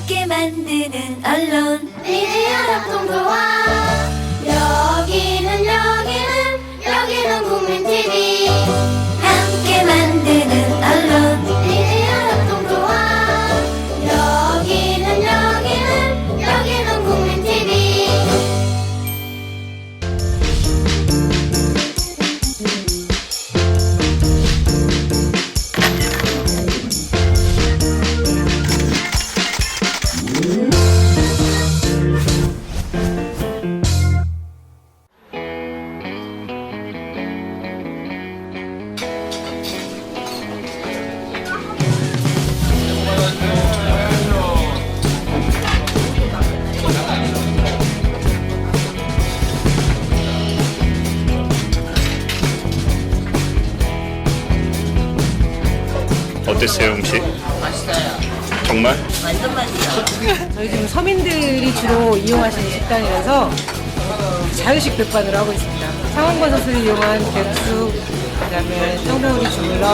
함께 만드는 언론 미디어 협동조합. 여기는 국민TV. 함께 만드는 언론 미디어 협동조합. 여기는 국민TV. 어땠어요, 음식? 맛있어요. 정말? 완전 맛있어요. 저희 지금 서민들이 주로 이용하시는 식당이라서 자유식 백반으로 하고 있습니다. 상원버섯을 이용한 백숙, 그다음에 청동우리 주물럭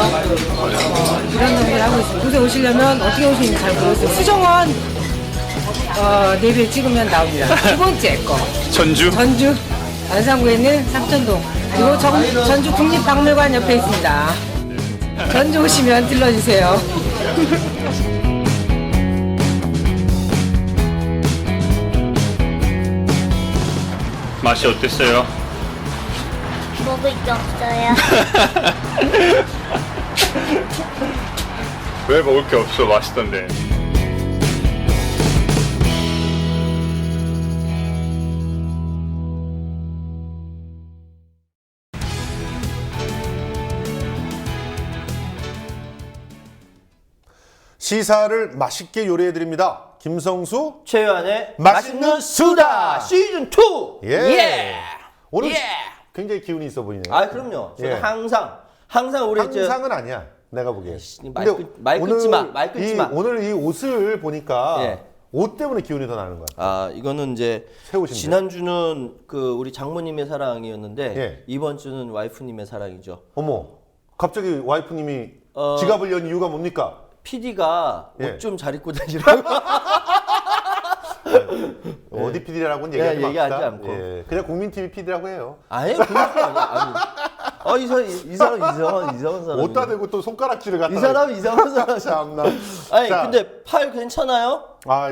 이런 것을 하고 있습니다. 곳에 오시려면 어떻게 오시는지 잘 모르겠어요. 수정원 내비를 찍으면 나옵니다. 두 번째 거 전주? 전주 안산구에 있는 삼천동 그리고 전주 국립박물관 옆에 있습니다. 전주 오시면 들러주세요. 맛이 어땠어요? 먹을 게 없어요. 왜 먹을 게 없어? 맛있던데. 시사를 맛있게 요리해드립니다. 김성수 최연의 맛있는 수다 시즌 2. 예. 오늘 굉장히 기운이 있어 보이네요. 아 그럼요. 저는 예. 항상 우리 항상은 아니야. 내가 보기에. 말 끊지 마. 오늘 이 옷을 보니까 예. 옷 때문에 기운이 더 나는 거야. 아 이거는 이제 새 옷인데. 지난주는 그 우리 장모님의 사랑이었는데 예. 이번 주는 와이프님의 사랑이죠. 어머, 갑자기 와이프님이 어. 지갑을 연 이유가 뭡니까? PD가 예. 옷 좀 잘 입고 다니라고. 어디 PD라고는 얘기하지 예, 얘기하지 맙시다. 않고. 예, 그냥 국민TV PD라고 해요. 아니에요, 그건 아니야. 아니. 이 사람 이상한 사람. 옷다 대고 또 손가락질을 갖다. 이 사람 이상한 사람. 참나. 아니 자, 근데 팔 괜찮아요?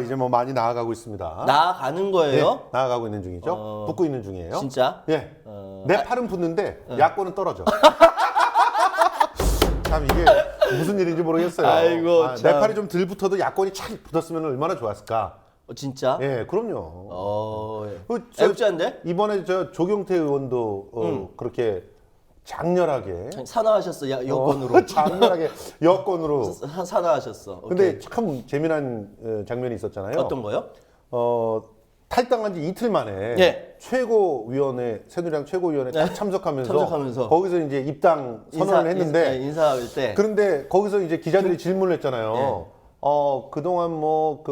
이제 뭐 많이 나아가고 있습니다. 나아가는 거예요? 네, 나아가고 있는 중이죠. 붙고 있는 중이에요. 진짜? 예. 내 팔은 붙는데 야권은 떨어져. 참 이게 무슨 일인지 모르겠어요. 아이고, 내 참. 팔이 좀 덜 붙어도 야권이 착 붙었으면 얼마나 좋았을까. 진짜? 예, 그럼요. 예. 애국자인데? 이번에 저 조경태 의원도 그렇게 장렬하게 산화하셨어, 여권으로. 장렬하게 여권으로. 산화하셨어. 근데 오케이. 참 재미난 장면이 있었잖아요. 어떤 거요? 탈당한 지 이틀 만에 예. 최고위원회 새누리당 최고위원회 딱 참석하면서 거기서 이제 입당 선언을 했는데 인사할 때 그런데 거기서 이제 기자들이 질문을 했잖아요. 그동안 뭐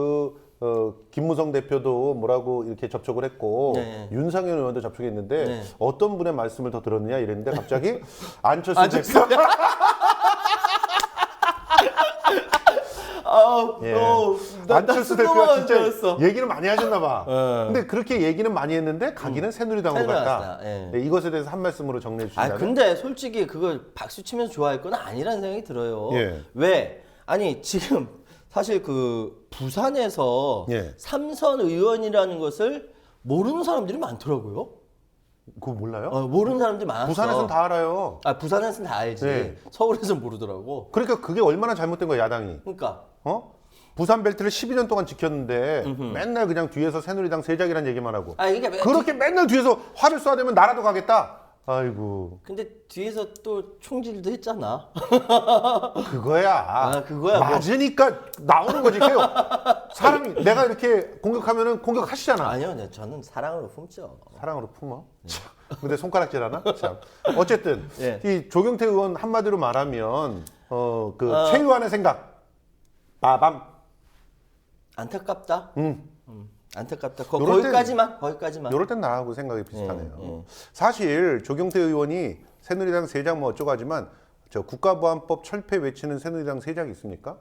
김무성 대표도 뭐라고 이렇게 접촉을 했고 윤상현 의원도 접촉했는데 어떤 분의 말씀을 더 들었느냐 이랬는데 갑자기 안철수 대표 안철수 대표가 진짜 얘기를 많이 하셨나 봐. 근데 그렇게 얘기는 많이 했는데 가기는 새누리당으로 갔다. 네, 이것에 대해서 한 말씀으로 정리해 주시면. 근데 솔직히 그걸 박수 치면서 좋아할 건 아니라는 생각이 들어요. 예. 왜? 아니 지금 사실 그 부산에서 예. 삼선 의원이라는 것을 모르는 사람들이 많더라고요. 그거 몰라요? 모르는 사람들이 많았어. 부산에서는 다 알아요. 부산에서는 다 알지. 네. 서울에서는 모르더라고. 그러니까 그게 얼마나 잘못된 거야 야당이. 그러니까. 부산 벨트를 12년 동안 지켰는데 맨날 그냥 뒤에서 새누리당 세작이란 얘기만 하고. 그러니까 그렇게 맨날 뒤에서 화를 쏴대면 나라도 가겠다. 아이고. 근데 뒤에서 또 총질도 했잖아. 그거야. 그거야. 맞으니까 나오는 거지. 사람이 내가 이렇게 공격하면은 공격하시잖아. 아니요, 저는 사랑으로 품죠. 사랑으로 품어. 참. 근데 손가락질 하나? 참. 어쨌든 예. 이 조경태 의원 한마디로 말하면 최유한의 생각. 빠밤. 안타깝다. 안타깝다. 요럴 거기까지만. 이럴 땐 나하고 생각이 비슷하네요. 사실 조경태 의원이 새누리당 세작 뭐 어쩌고 하지만 저 국가보안법 철폐 외치는 새누리당 세작이 있습니까?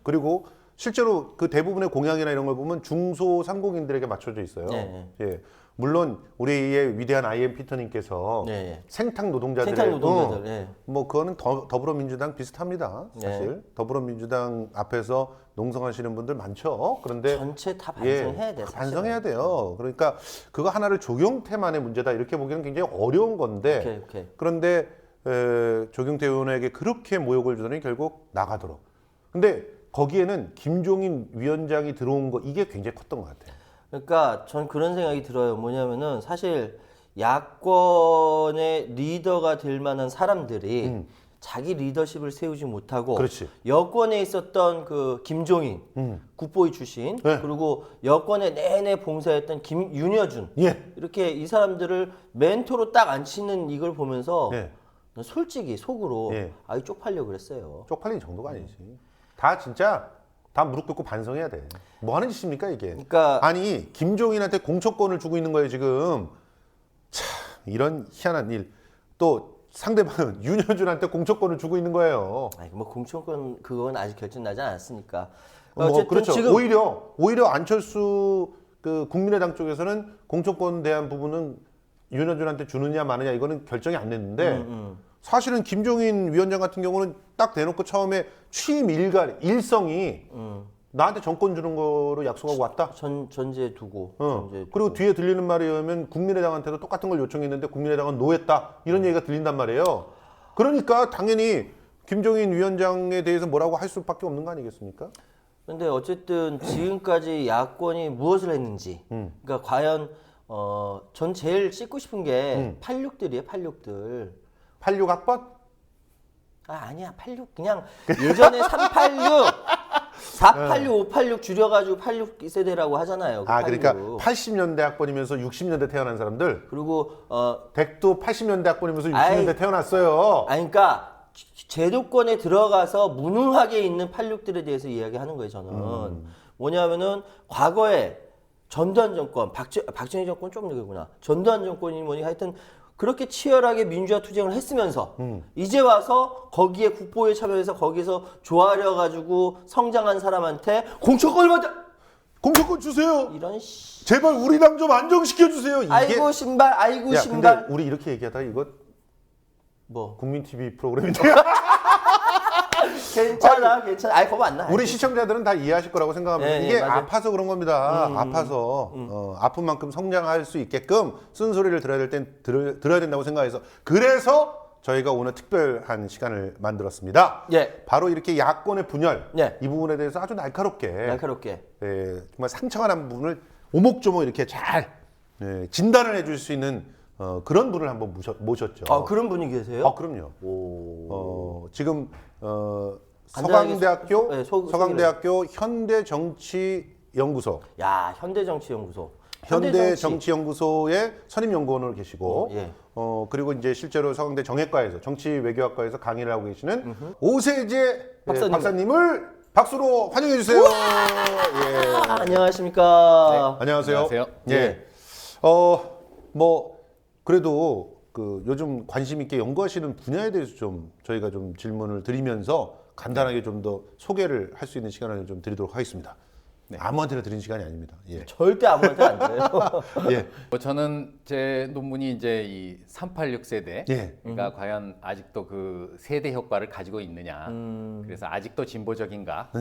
그리고 실제로 그 대부분의 공약이나 이런 걸 보면 중소상공인들에게 맞춰져 있어요. 네. 예. 물론 우리의 위대한 I.M. 피터님께서 네. 생탁 노동자들의 생탁 노동자들, 네. 뭐 그거는 더불어민주당 비슷합니다. 사실 네. 더불어민주당 앞에서 농성하시는 분들 많죠. 그런데 전체 다 반성해야 돼. 다 반성해야 돼요. 그러니까 그거 하나를 조경태만의 문제다 이렇게 보기는 굉장히 어려운 건데 오케이. 그런데 조경태 의원에게 그렇게 모욕을 주더니 결국 나가도록. 근데 거기에는 김종인 위원장이 들어온 거 이게 굉장히 컸던 것 같아요. 그러니까 전 그런 생각이 들어요. 뭐냐면은 사실 야권의 리더가 될 만한 사람들이 자기 리더십을 세우지 못하고 그렇지. 여권에 있었던 그 김종인 국보위 출신 네. 그리고 여권에 내내 봉사했던 윤여준 예. 이렇게 이 사람들을 멘토로 딱 앉히는 이걸 보면서 예. 솔직히 속으로 예. 아이 쪽팔려 그랬어요. 쪽팔린 정도가 아니지. 다 진짜 다 무릎 꿇고 반성해야 돼. 뭐 하는 짓입니까 이게? 그러니까 아니 김종인한테 공천권을 주고 있는 거예요 지금. 참 이런 희한한 일. 또 상대방은 윤여준한테 공천권을 주고 있는 거예요. 아니, 뭐 공천권 그건 아직 결정 나지 않았으니까. 뭐 그렇죠. 지금 오히려 안철수 그 국민의당 쪽에서는 공천권 대한 부분은 윤여준한테 주느냐 마느냐 이거는 결정이 안 됐는데 사실은 김종인 위원장 같은 경우는 딱 대놓고 처음에 취임 일성이 나한테 정권 주는 거로 약속하고 왔다. 전제 두고. 그리고 뒤에 들리는 말에 의하면 국민의당한테도 똑같은 걸 요청했는데 국민의당은 노했다. 이런 얘기가 들린단 말이에요. 그러니까 당연히 김종인 위원장에 대해서 뭐라고 할 수밖에 없는 거 아니겠습니까? 근데 어쨌든 지금까지 야권이 무엇을 했는지. 그러니까 과연 전 제일 씻고 싶은 게 86들이에요, 86들. 86학번? 아니야, 86 그냥 예전에 386 486, 586 줄여가지고 86세대라고 하잖아요. 그 그러니까 86. 80년대 학번이면서 60년대 태어난 사람들. 그리고 댁도 80년대 학번이면서 60년대 아이, 태어났어요. 그러니까 제도권에 들어가서 무능하게 있는 86들에 대해서 이야기하는 거예요. 저는 뭐냐면은 과거에 전두환 정권, 박정희 정권 좀 늦구나. 전두환 정권이 뭐니 하여튼 그렇게 치열하게 민주화 투쟁을 했으면서 이제 와서 거기에 국보에 참여해서 거기서 조아려 가지고 성장한 사람한테 공천권을 받자. 공천권 주세요. 이런 제발 우리 당 좀 안정시켜 주세요. 이게 아이고 신발, 아이고 야, 신발. 근데 우리 이렇게 얘기하다 이거 뭐 국민 TV 프로그램인데 괜찮아. 아이 겁 안 나. 우리 시청자들은 다 이해하실 거라고 생각합니다. 네, 이게 맞아요. 아파서 그런 겁니다. 아파서 아픈 만큼 성장할 수 있게끔 쓴소리를 들어야 될 땐 들어야 된다고 생각해서 그래서 저희가 오늘 특별한 시간을 만들었습니다. 예. 바로 이렇게 야권의 분열 예. 이 부분에 대해서 아주 날카롭게 정말 상처가 난 부분을 오목조목 이렇게 잘 진단을 해줄 수 있는 그런 분을 한번 모셨죠. 그런 분이 계세요? 그럼요. 지금 간단하게 서강대학교 현대정치연구소 야, 현대정치연구소. 현대정치연구소의 선임연구원으로 계시고 예. 그리고 이제 실제로 서강대 정외과에서 정치외교학과에서 강의를 하고 계시는 오세재 박사님을 박수로 환영해 주세요. 예. 안녕하십니까? 안녕하세요. 안녕하세요. 예. 뭐 그래도 그 요즘 관심 있게 연구하시는 분야에 대해서 좀 저희가 좀 질문을 드리면서 간단하게 좀 더 소개를 할 수 있는 시간을 좀 드리도록 하겠습니다. 아무한테나 드리는 시간이 아닙니다. 예. 절대 아무한테 안 돼요. 예. 저는 제 논문이 이제 이 386 세대, 예. 그러니까 과연 아직도 그 세대 효과를 가지고 있느냐, 그래서 아직도 진보적인가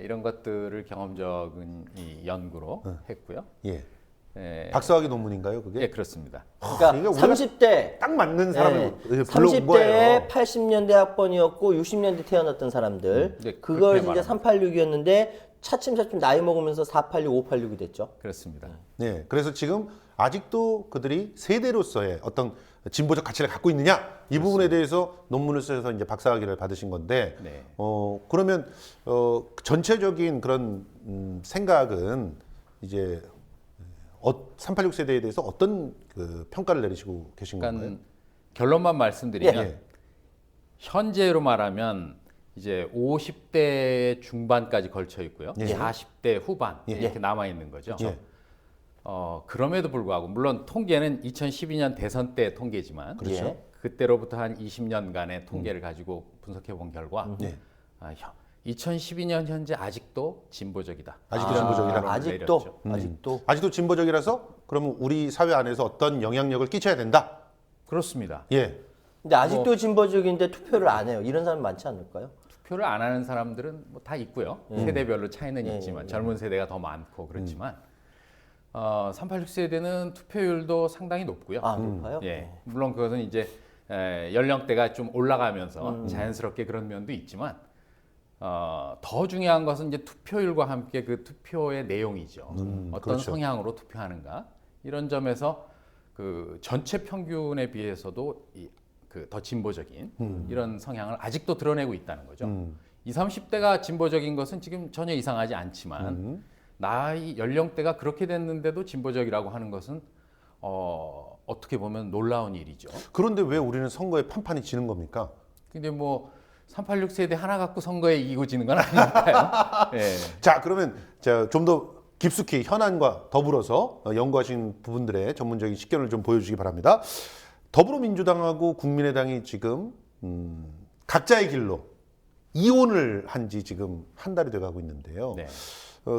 이런 것들을 경험적인 이 연구로 했고요. 예. 예, 박사학위 논문인가요, 그게? 예, 그렇습니다. 그러니까 이게 우리가 30대 딱 맞는 사람을 불러온 30대에 거예요. 80년대 학번이었고 60년대 태어났던 사람들 네, 그걸 그렇게 이제 386이었는데 차츰차츰 나이 먹으면서 486, 586이 됐죠. 그렇습니다. 네. 그래서 지금 아직도 그들이 세대로서의 어떤 진보적 가치를 갖고 있느냐 이 부분에 대해서 논문을 써서 이제 박사학위를 받으신 건데 네. 그러면 전체적인 그런 생각은 이제 386 세대에 대해서 어떤 그 평가를 내리시고 계신 건가요? 그러니까 결론만 말씀드리면 예. 현재로 말하면 이제 50대 중반까지 걸쳐 있고요, 예. 40대 후반 예. 이렇게 남아 있는 거죠. 예. 그럼에도 불구하고 물론 통계는 2012년 대선 때 통계지만 그렇죠. 그때로부터 한 20년간의 통계를 가지고 분석해 본 결과 예. 2012년 현재 아직도 진보적이다. 아직도 이런 진보적이다. 결론을 아직도 내렸죠. 아직도 진보적이라서 그러면 우리 사회 안에서 어떤 영향력을 끼쳐야 된다. 그렇습니다. 예. 근데 아직도 진보적인데 투표를 안 해요. 이런 사람 많지 않을까요? 투표를 안 하는 사람들은 뭐 다 있고요. 세대별로 차이는 있지만 젊은 세대가 더 많고 그렇지만 386 세대는 투표율도 상당히 높고요. 아, 높아요? 예, 물론 그것은 이제 연령대가 좀 올라가면서 자연스럽게 그런 면도 있지만 더 중요한 것은 이제 투표율과 함께 그 투표의 내용이죠. 어떤 그렇죠. 성향으로 투표하는가 이런 점에서 그 전체 평균에 비해서도 그 더 진보적인 이런 성향을 아직도 드러내고 있다는 거죠. 20, 30대가 진보적인 것은 지금 전혀 이상하지 않지만 나이 연령대가 그렇게 됐는데도 진보적이라고 하는 것은 어떻게 보면 놀라운 일이죠. 그런데 왜 우리는 선거에 판판이 지는 겁니까? 근데 뭐 386 세대 하나 갖고 선거에 이기고 지는 건 아니니까요. 예. 자, 그러면 좀 더 깊숙이 현안과 더불어서 연구하신 부분들의 전문적인 식견을 좀 보여주시기 바랍니다. 더불어민주당하고 국민의당이 지금 각자의 길로 이혼을 한 지 지금 한 달이 돼가고 있는데요. 네.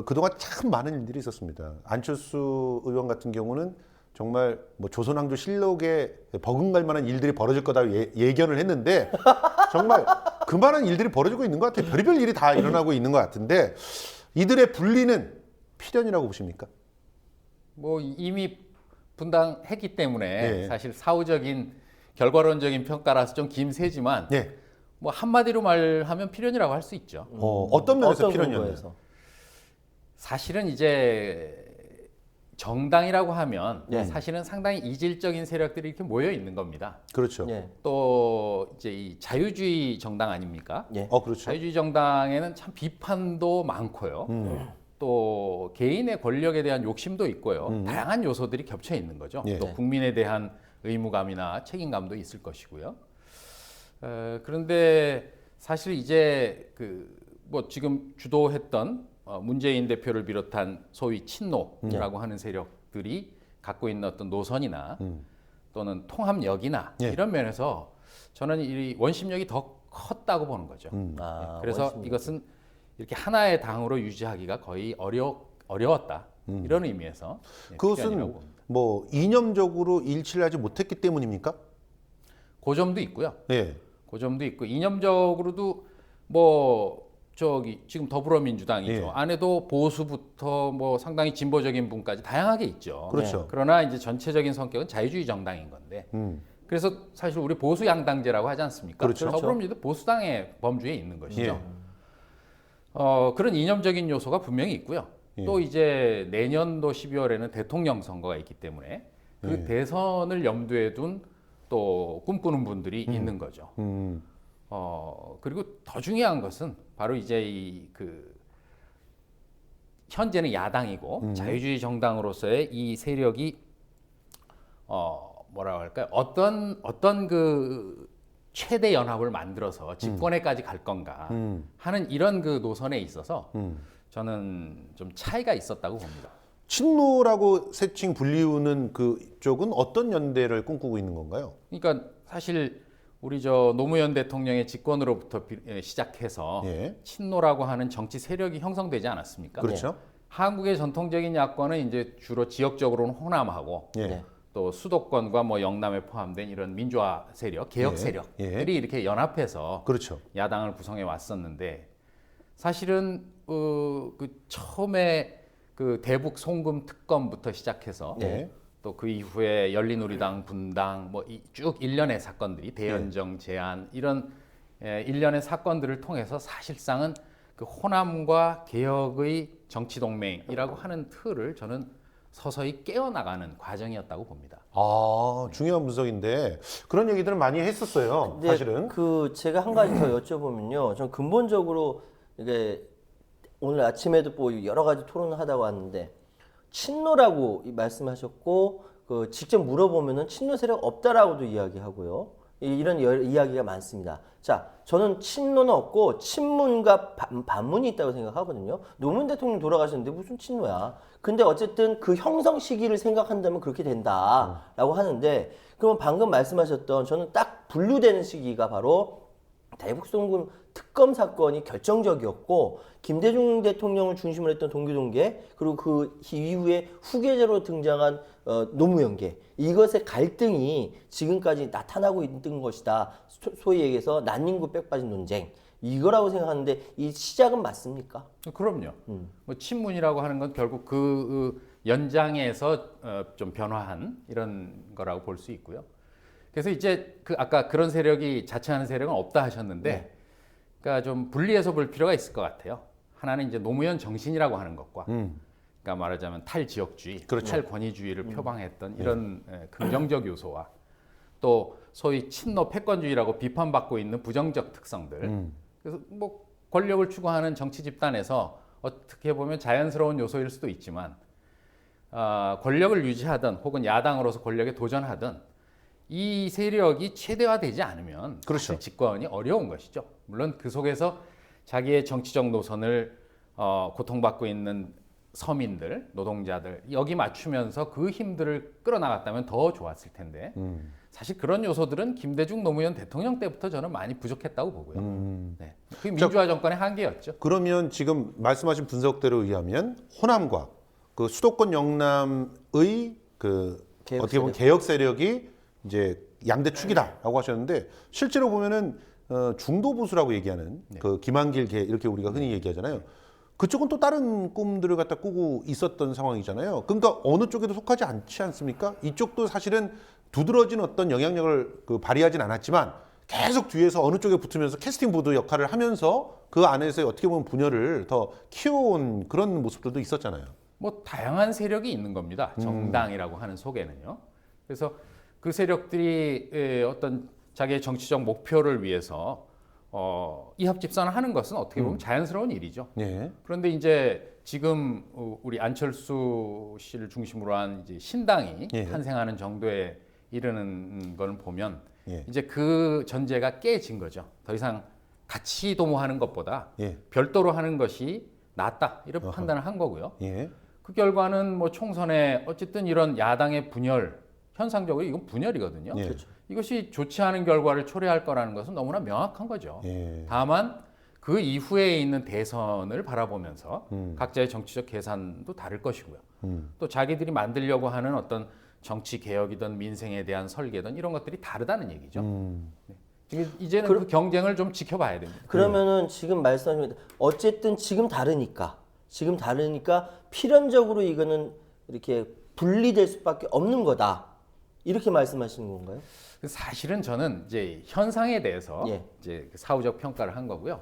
그동안 참 많은 일들이 있었습니다. 안철수 의원 같은 경우는 정말 뭐 조선왕조 실록에 버금갈 만한 일들이 벌어질 거다 예견을 했는데 정말 그만한 일들이 벌어지고 있는 것 같아요. 별의별 일이 다 일어나고 있는 것 같은데 이들의 분리는 필연이라고 보십니까? 뭐 이미 분당했기 때문에 예. 사실 사후적인 결과론적인 평가라서 좀 김세지만 예. 뭐 한마디로 말하면 필연이라고 할 수 있죠. 어떤 면에서 어떤 필연이었나요? 근거에서? 사실은 이제 정당이라고 하면 네. 사실은 상당히 이질적인 세력들이 이렇게 모여 있는 겁니다. 그렇죠. 예. 또 이제 이 자유주의 정당 아닙니까? 예. 그렇죠. 자유주의 정당에는 참 비판도 많고요. 또 개인의 권력에 대한 욕심도 있고요. 다양한 요소들이 겹쳐 있는 거죠. 예. 또 국민에 대한 의무감이나 책임감도 있을 것이고요. 그런데 사실 이제 그 뭐 지금 주도했던 문재인 대표를 비롯한 소위 친노라고 하는 세력들이 갖고 있는 어떤 노선이나 또는 통합력이나 예. 이런 면에서 저는 이 원심력이 더 컸다고 보는 거죠. 아, 그래서 원심력. 이것은 이렇게 하나의 당으로 유지하기가 거의 어려웠다. 이런 의미에서 그것은 필연이라고 봅니다. 뭐 이념적으로 일치를 하지 못했기 때문입니까? 그 점도 있고요. 예. 그 점도 있고 이념적으로도 뭐 저기 지금 더불어민주당이죠. 예. 안에도 보수부터 뭐 상당히 진보적인 분까지 다양하게 있죠. 그렇죠. 네. 그러나 이제 전체적인 성격은 자유주의 정당인 건데. 그래서 사실 우리 보수 양당제라고 하지 않습니까? 그렇죠. 더불어민주당 보수당의 범주에 있는 것이죠. 예. 그런 이념적인 요소가 분명히 있고요. 예. 또 이제 내년도 12월에는 대통령 선거가 있기 때문에 그 예. 대선을 염두에 둔 또 꿈꾸는 분들이 있는 거죠. 그리고 더 중요한 것은 바로 이제 현재는 야당이고 자유주의 정당으로서의 이 세력이 뭐라고 할까요? 어떤 그 최대 연합을 만들어서 집권에까지 갈 건가 하는 이런 그 노선에 있어서 저는 좀 차이가 있었다고 봅니다. 친노라고 세칭 불리우는 그쪽은 어떤 연대를 꿈꾸고 있는 건가요? 그러니까 사실 우리 저 노무현 대통령의 집권으로부터 시작해서 예. 친노라고 하는 정치 세력이 형성되지 않았습니까? 그렇죠. 한국의 전통적인 야권은 이제 주로 지역적으로는 호남하고 예. 네. 또 수도권과 뭐 영남에 포함된 이런 민주화 세력, 개혁 예. 세력들이 이렇게 연합해서 그렇죠. 야당을 구성해 왔었는데 사실은 그 처음에 그 대북 송금 특검부터 시작해서 네. 또 그 이후에 열린우리당 분당 뭐 쭉 일련의 사건들이 대연정 제안 이런 일련의 사건들을 통해서 사실상은 그 호남과 개혁의 정치 동맹이라고 하는 틀을 저는 서서히 깨어나가는 과정이었다고 봅니다. 아, 중요한 분석인데 그런 얘기들을 많이 했었어요. 근데 사실은. 제가 한 가지 더 여쭤보면요. 전 근본적으로 이게 오늘 아침에도 뭐 여러 가지 토론을 하다가 왔는데 친노라고 말씀하셨고 직접 물어보면은 친노 세력 없다라고도 이야기하고요. 이런 이야기가 많습니다. 자, 저는 친노는 없고 친문과 반문이 있다고 생각하거든요. 노무현 대통령 돌아가셨는데 무슨 친노야? 근데 어쨌든 그 형성 시기를 생각한다면 그렇게 된다라고 하는데 그러면 방금 말씀하셨던 저는 딱 분류되는 시기가 바로 대북송금 특검 사건이 결정적이었고 김대중 대통령을 중심으로 했던 동교동계 그리고 그 이후에 후계자로 등장한 노무현계 이것의 갈등이 지금까지 나타나고 있는 것이다. 소위 얘기해서 난닝구 빽 빠진 논쟁 이거라고 생각하는데 이 시작은 맞습니까? 그럼요. 뭐 친문이라고 하는 건 결국 그 연장에서 좀 변화한 이런 거라고 볼 수 있고요. 그래서 이제 그 아까 그런 세력이 자처하는 세력은 없다 하셨는데, 그러니까 좀 분리해서 볼 필요가 있을 것 같아요. 하나는 이제 노무현 정신이라고 하는 것과, 그러니까 말하자면 탈지역주의, 그렇죠. 탈권위주의를 표방했던 이런 긍정적 요소와 또 소위 친노 패권주의라고 비판받고 있는 부정적 특성들. 그래서 뭐 권력을 추구하는 정치 집단에서 어떻게 보면 자연스러운 요소일 수도 있지만 권력을 유지하든 혹은 야당으로서 권력에 도전하든 이 세력이 최대화되지 않으면 그렇죠. 사실 집권이 어려운 것이죠. 물론 그 속에서 자기의 정치적 노선을 고통받고 있는 서민들, 노동자들 여기 맞추면서 그 힘들을 끌어나갔다면 더 좋았을 텐데 사실 그런 요소들은 김대중 노무현 대통령 때부터 저는 많이 부족했다고 보고요. 네. 그게 민주화 정권의 한계였죠. 그러면 지금 말씀하신 분석대로 의하면 호남과 그 수도권 영남의 그 개혁 어떻게 보면 세력. 개혁 세력이 이제 양대 축이다라고 하셨는데 실제로 보면은 중도 보수라고 얘기하는 그 김한길 개 이렇게 우리가 흔히 얘기하잖아요. 그쪽은 또 다른 꿈들을 갖다 꾸고 있었던 상황이잖아요. 그러니까 어느 쪽에도 속하지 않지 않습니까? 이쪽도 사실은 두드러진 어떤 영향력을 발휘하진 않았지만 계속 뒤에서 어느 쪽에 붙으면서 캐스팅 보드 역할을 하면서 그 안에서 어떻게 보면 분열을 더 키워온 그런 모습들도 있었잖아요. 뭐 다양한 세력이 있는 겁니다. 정당이라고 하는 속에는요. 그래서 그 세력들이 어떤 자기의 정치적 목표를 위해서 이합집산하는 것은 어떻게 보면 자연스러운 일이죠. 예. 그런데 이제 지금 우리 안철수 씨를 중심으로 한 이제 신당이 예. 탄생하는 정도에 이르는 걸 보면 예. 이제 그 전제가 깨진 거죠. 더 이상 같이 도모하는 것보다 예. 별도로 하는 것이 낫다 이런 판단을 한 거고요. 예. 그 결과는 뭐 총선에 어쨌든 이런 야당의 분열 현상적으로 이건 분열이거든요. 예. 그렇죠. 이것이 좋지 않은 결과를 초래할 거라는 것은 너무나 명확한 거죠. 예. 다만 그 이후에 있는 대선을 바라보면서 각자의 정치적 계산도 다를 것이고요. 또 자기들이 만들려고 하는 어떤 정치 개혁이든 민생에 대한 설계든 이런 것들이 다르다는 얘기죠. 네. 이제는 그 경쟁을 좀 지켜봐야 됩니다. 그러면은 지금 말씀하신 어쨌든 지금 다르니까 필연적으로 이거는 이렇게 분리될 수밖에 없는 거다. 이렇게 말씀하시는 건가요? 사실은 저는 이제 현상에 대해서 예. 이제 사후적 평가를 한 거고요.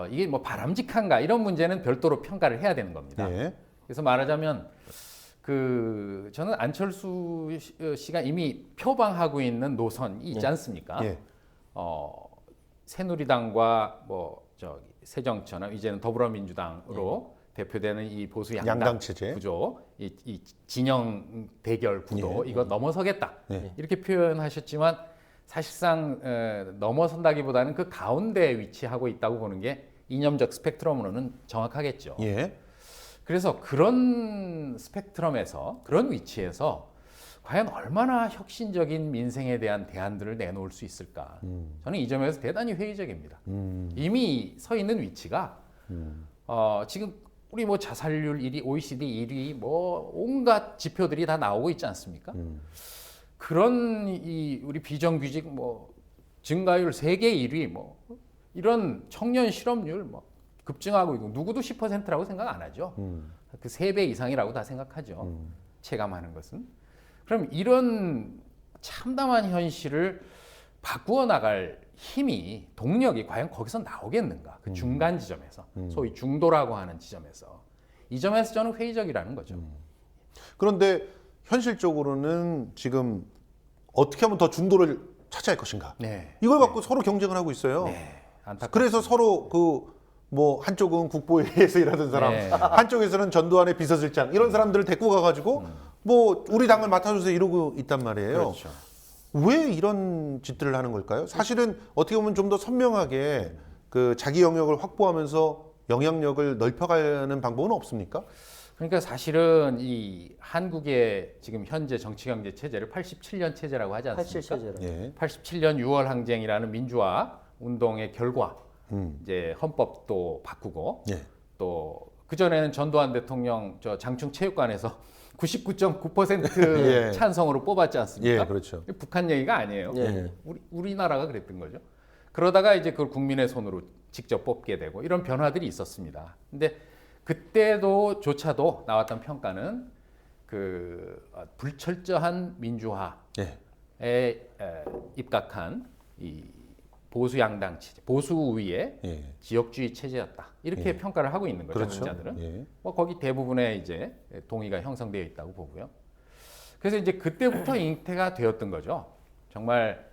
이게 뭐 바람직한가 이런 문제는 별도로 평가를 해야 되는 겁니다. 예. 그래서 말하자면 저는 안철수 씨가 이미 표방하고 있는 노선이 있지 않습니까? 예. 새누리당과 뭐 새정치나 이제는 더불어민주당으로 대표되는 이 보수 양당 체제. 구조, 이 진영 대결 구도 이거 넘어서겠다 예. 이렇게 표현하셨지만 사실상 넘어선다기보다는 그 가운데에 위치하고 있다고 보는 게 이념적 스펙트럼으로는 정확하겠죠. 예. 그래서 그런 스펙트럼에서 그런 위치에서 과연 얼마나 혁신적인 민생에 대한 대안들을 내놓을 수 있을까? 저는 이 점에서 대단히 회의적입니다. 이미 서 있는 위치가 지금 우리 뭐 자살률 1위, OECD 1위, 뭐 온갖 지표들이 다 나오고 있지 않습니까? 그런 우리 비정규직 뭐 증가율 세계 1위, 뭐 이런 청년 실업률 뭐 급증하고 있고 누구도 10%라고 생각 안 하죠. 그 3배 이상이라고 다 생각하죠. 체감하는 것은. 그럼 이런 참담한 현실을 바꾸어 나갈 힘이 동력이 과연 거기서 나오겠는가? 그 중간 지점에서 소위 중도라고 하는 지점에서 이 점에서 저는 회의적이라는 거죠. 그런데 현실적으로는 지금 어떻게 하면 더 중도를 찾아야 할 것인가? 네. 이걸 갖고 서로 경쟁을 하고 있어요. 네. 안타깝습니다. 그래서 서로 뭐 한쪽은 국보회의에서 일하던 사람, 네. 한쪽에서는 전두환의 비서실장 이런 사람들을 데리고 가가지고 뭐 우리 당을 맡아주세요 이러고 있단 말이에요. 그렇죠. 왜 이런 짓들을 하는 걸까요? 사실은 어떻게 보면 좀 더 선명하게 그 자기 영역을 확보하면서 영향력을 넓혀가는 방법은 없습니까? 그러니까 사실은 이 한국의 지금 현재 정치 경제 체제를 87년 체제라고 하지 않습니까? 87체제로. 예. 87년 6월 항쟁이라는 민주화 운동의 결과 이제 헌법도 바꾸고 예. 또 그전에는 전두환 대통령 저 장충 체육관에서 99.9% 예. 찬성으로 뽑았지 않습니까? 예, 그렇죠. 북한 얘기가 아니에요. 예. 우리나라가 그랬던 거죠. 그러다가 이제 그걸 국민의 손으로 직접 뽑게 되고 이런 변화들이 있었습니다. 근데 그때도 조차도 나왔던 평가는 그 불철저한 민주화에 예. 입각한 이 보수 양당 체제, 보수 우위의 예. 지역주의 체제였다. 이렇게 평가를 하고 있는 거죠, 그렇죠. 학자들은. 예. 뭐 거기 대부분의 이제 동의가 형성되어 있다고 보고요. 그래서 이제 그때부터 잉태가 되었던 거죠. 정말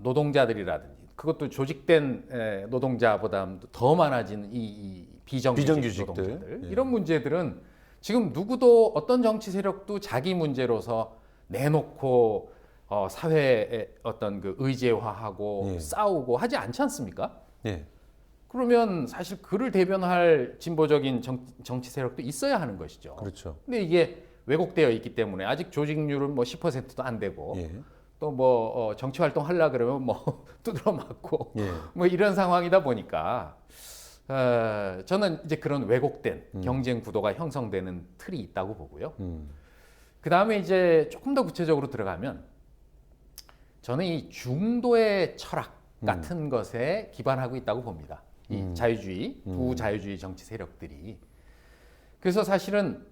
노동자들이라든지 그것도 조직된 노동자보다 더 많아진 이 비정규직 비정규직들. 노동자들 예. 이런 문제들은 지금 누구도 어떤 정치 세력도 자기 문제로서 내놓고 사회의 어떤 그 의제화하고 예. 싸우고 하지 않지 않습니까? 예. 그러면 사실 그를 대변할 진보적인 정치 세력도 있어야 하는 것이죠. 그렇죠. 근데 이게 왜곡되어 있기 때문에 아직 조직률은 뭐 10%도 안 되고 예. 또 뭐 정치 활동 하려 그러면 뭐 두드러 맞고 예. 뭐 이런 상황이다 보니까 저는 이제 그런 왜곡된 경쟁 구도가 형성되는 틀이 있다고 보고요. 그 다음에 이제 조금 더 구체적으로 들어가면 저는 이 중도의 철학 같은 것에 기반하고 있다고 봅니다. 이 자유주의, 부자유주의 정치 세력들이. 그래서 사실은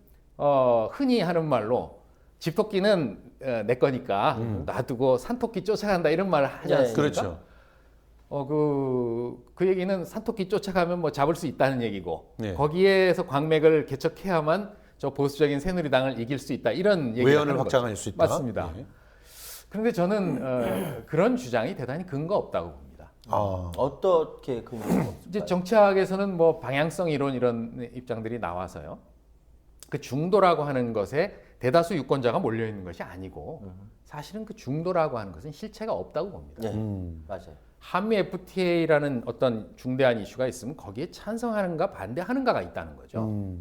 흔히 하는 말로 집토끼는 내 거니까 놔두고 산토끼 쫓아간다 이런 말을 하지 네. 않습니까? 그렇죠. 그 얘기는 산토끼 쫓아가면 뭐 잡을 수 있다는 얘기고 네. 거기에서 광맥을 개척해야만 저 보수적인 새누리당을 이길 수 있다 이런 얘기를 외연을 하는 확장할 거죠. 수 있다. 맞습니다. 예. 그런데 저는 그런 주장이 대단히 근거 없다고 봅니다. 어떻게 그 이제 정치학에서는 뭐 방향성 이론 이런 입장들이 나와서요. 그 중도라고 하는 것에 대다수 유권자가 몰려 있는 것이 아니고 사실은 그 중도라고 하는 것은 실체가 없다고 봅니다. 네. 맞아요. 한미 FTA라는 어떤 중대한 이슈가 있으면 거기에 찬성하는가 반대하는가가 있다는 거죠.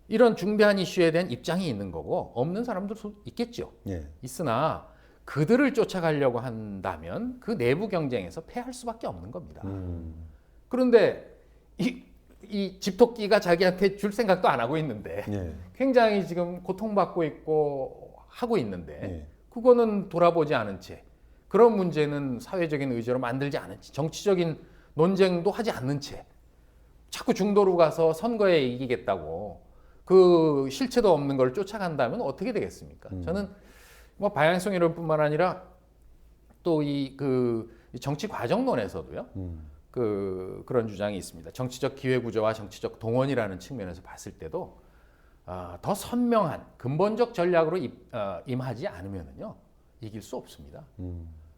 이런 중대한 이슈에 대한 입장이 있는 거고 없는 사람들도 있겠죠. 예. 있으나 그들을 쫓아가려고 한다면 그 내부 경쟁에서 패할 수밖에 없는 겁니다. 그런데 이 집토끼가 자기한테 줄 생각도 안 하고 있는데 예. 굉장히 지금 고통받고 있고 하고 있는데 예. 그거는 돌아보지 않은 채 그런 문제는 사회적인 의제로 만들지 않은 채 정치적인 논쟁도 하지 않는 채 자꾸 중도로 가서 선거에 이기겠다고 그 실체도 없는 걸 쫓아간다면 어떻게 되겠습니까? 저는 뭐 방향성 이론뿐만 아니라 또 이 정치 과정론에서도요. 그런 주장이 있습니다. 정치적 기회 구조와 정치적 동원이라는 측면에서 봤을 때도 더 선명한 근본적 전략으로 임하지 않으면은요 이길 수 없습니다.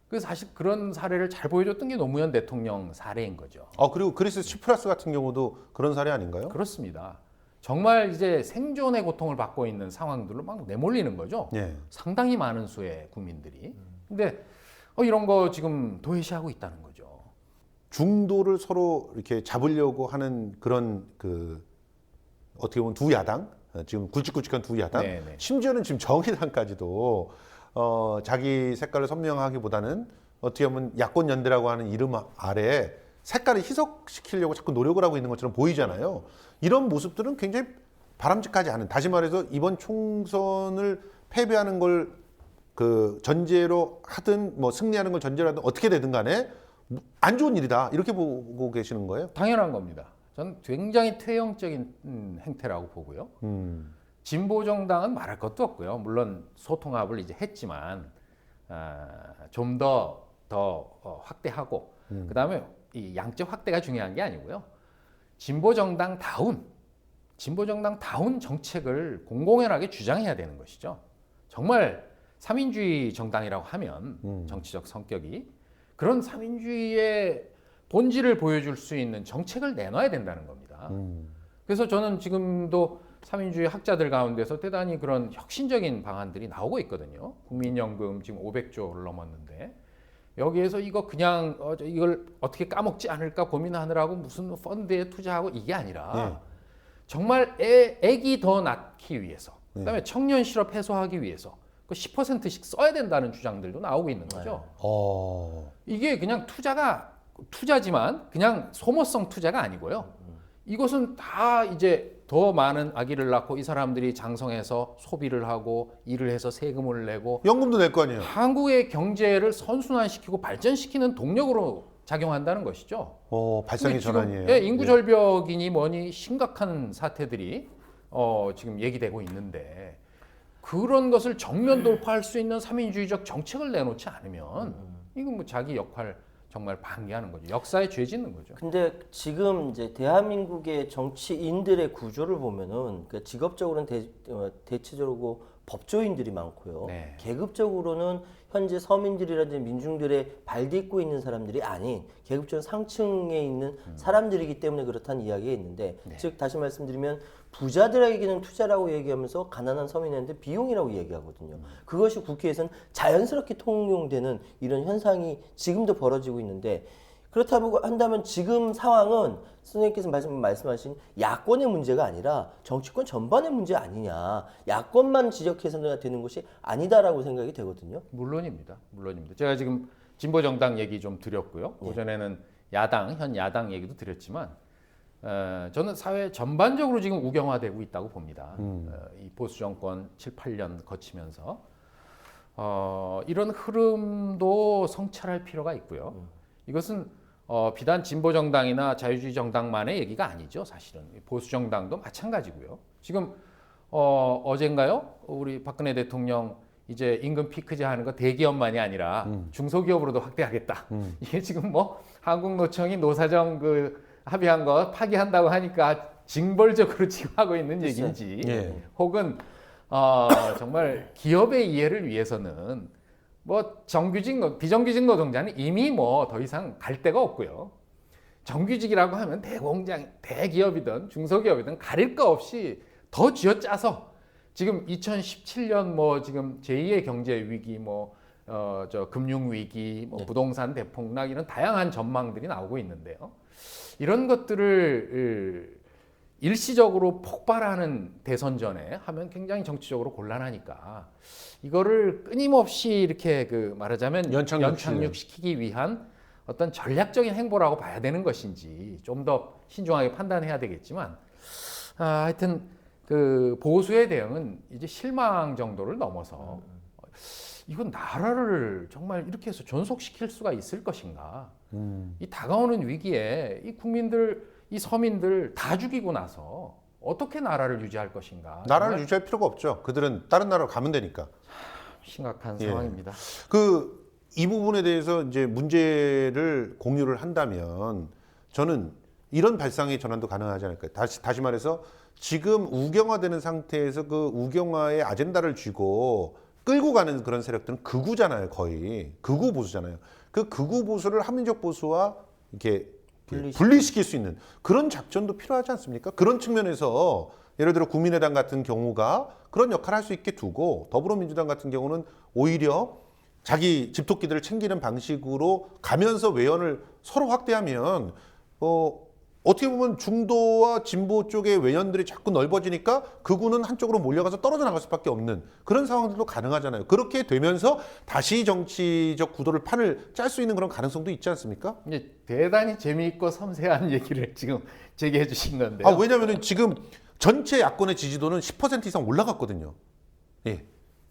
그래서 사실 그런 사례를 잘 보여줬던 게 노무현 대통령 사례인 거죠. 그리고 그리스 시프라스 같은 경우도 그런 사례 아닌가요? 그렇습니다. 정말 이제 생존의 고통을 받고 있는 상황들로 막 내몰리는 거죠. 예. 상당히 많은 수의 국민들이. 근데 이런 거 지금 도외시하고 있다는 거죠. 중도를 서로 이렇게 잡으려고 하는 그런 어떻게 보면 두 야당, 지금 굵직굵직한 두 야당, 네네. 심지어는 지금 정의당까지도 자기 색깔을 선명하기보다는 어떻게 보면 야권 연대라고 하는 이름 아래에 색깔을 희석시키려고 자꾸 노력을 하고 있는 것처럼 보이잖아요. 이런 모습들은 굉장히 바람직하지 않은, 다시 말해서 이번 총선을 패배하는 걸 전제로 하든 뭐 승리하는 걸 전제로 하든 어떻게 되든 간에 안 좋은 일이다 이렇게 보고 계시는 거예요? 당연한 겁니다. 저는 굉장히 퇴행적인 행태라고 보고요. 진보 정당은 말할 것도 없고요. 물론 소통합을 이제 했지만 좀 더 확대하고 그다음에 이 양적 확대가 중요한 게 아니고요. 진보 정당다운 정책을 공공연하게 주장해야 되는 것이죠. 정말 삼인주의 정당이라고 하면 정치적 성격이 그런 삼인주의의 본질을 보여줄 수 있는 정책을 내놔야 된다는 겁니다. 그래서 저는 지금도 삼인주의 학자들 가운데서 대단히 그런 혁신적인 방안들이 나오고 있거든요. 국민연금 지금 500조를 넘었는데 여기에서 이거 그냥 이걸 어떻게 까먹지 않을까 고민하느라고 무슨 펀드에 투자하고 이게 아니라 정말 애기 더 낳기 위해서 그다음에 청년 실업 해소하기 위해서 그 10%씩 써야 된다는 주장들도 나오고 있는 거죠. 이게 그냥 투자지만 그냥 소모성 투자가 아니고요. 이것은 다 이제 더 많은 아기를 낳고 이 사람들이 장성해서 소비를 하고 일을 해서 세금을 내고 연금도 낼 거 아니에요. 한국의 경제를 선순환시키고 발전시키는 동력으로 작용한다는 것이죠. 발상의 근데 지금, 전환이에요. 예, 인구 절벽이니 뭐니 심각한 사태들이 지금 얘기되고 있는데 그런 것을 정면 돌파할 수 있는 삼인주의적 정책을 내놓지 않으면 이건 뭐 자기 역할 정말 방기하는 거죠. 역사에 죄 짓는 거죠. 근데 지금 이제 대한민국의 정치인들의 구조를 보면은 그러니까 직업적으로는 대체적으로 법조인들이 많고요. 네. 계급적으로는 현재 서민들이라든지 민중들의 발딛고 있는 사람들이 아닌 계급적 상층에 있는 사람들이기 때문에 그렇다는 이야기가 있는데 즉 다시 말씀드리면 부자들에게는 투자라고 얘기하면서 가난한 서민한테 비용이라고 얘기하거든요. 그것이 국회에서는 자연스럽게 통용되는 이런 현상이 지금도 벌어지고 있는데 그렇다고 한다면 지금 상황은 선생님께서 말씀하신 야권의 문제가 아니라 정치권 전반의 문제 아니냐. 야권만 지적해서는 되는 것이 아니다라고 생각이 되거든요. 물론입니다. 제가 지금 진보정당 얘기 좀 드렸고요. 오전에는 현 야당 얘기도 드렸지만 저는 사회 전반적으로 지금 우경화되고 있다고 봅니다. 이 보수 정권 7, 8년 거치면서 이런 흐름도 성찰할 필요가 있고요. 이것은 비단 진보정당이나 자유주의 정당만의 얘기가 아니죠. 사실은 보수 정당도 마찬가지고요. 지금 어젠가요? 우리 박근혜 대통령 이제 임금 피크제 하는 거 대기업만이 아니라 중소기업으로도 확대하겠다. 이게 지금 뭐 한국노총이 노사정 합의한 거 파기한다고 하니까 징벌적으로 지금 하고 있는 얘기인지 혹은 정말 기업의 이해를 위해서는 뭐 정규직, 비정규직 노동자는 이미 뭐 더 이상 갈 데가 없고요. 정규직이라고 하면 대공장, 대기업이든 중소기업이든 가릴 거 없이 더 쥐어짜서 지금 2017년 뭐 지금 제2의 경제 위기, 금융 위기, 부동산 대폭락 이런 다양한 전망들이 나오고 있는데요. 이런 것들을 일시적으로 폭발하는 대선 전에 하면 굉장히 정치적으로 곤란하니까 이거를 끊임없이 이렇게 말하자면 연착륙시키기 위한 어떤 전략적인 행보라고 봐야 되는 것인지 좀 더 신중하게 판단해야 되겠지만 하여튼 보수의 대응은 이제 실망 정도를 넘어서 이건 나라를 정말 이렇게 해서 존속시킬 수가 있을 것인가? 이 다가오는 위기에 이 국민들, 이 서민들 다 죽이고 나서 어떻게 나라를 유지할 것인가? 나라를 유지할 필요가 없죠. 그들은 다른 나라로 가면 되니까. 심각한 상황입니다. 이 부분에 대해서 이제 문제를 공유를 한다면 저는 이런 발상의 전환도 가능하지 않을까요? 다시 말해서 지금 우경화되는 상태에서 그 우경화의 아젠다를 쥐고 끌고 가는 그런 세력들은 극우잖아요, 거의. 극우 보수잖아요. 그 극우 보수를 합리적 보수와 이렇게 분리시킬 수 있는 그런 작전도 필요하지 않습니까? 그런 측면에서 예를 들어 국민의당 같은 경우가 그런 역할을 할 수 있게 두고 더불어민주당 같은 경우는 오히려 자기 집토끼들을 챙기는 방식으로 가면서 외연을 서로 확대하면 어떻게 보면 중도와 진보 쪽의 외연들이 자꾸 넓어지니까 극우는 한쪽으로 몰려가서 떨어져 나갈 수밖에 없는 그런 상황들도 가능하잖아요. 그렇게 되면서 다시 정치적 구도를 판을 짤 수 있는 그런 가능성도 있지 않습니까? 이제 대단히 재미있고 섬세한 얘기를 지금 제기해 주신 건데요. 왜냐하면 지금 전체 야권의 지지도는 10% 이상 올라갔거든요. 예.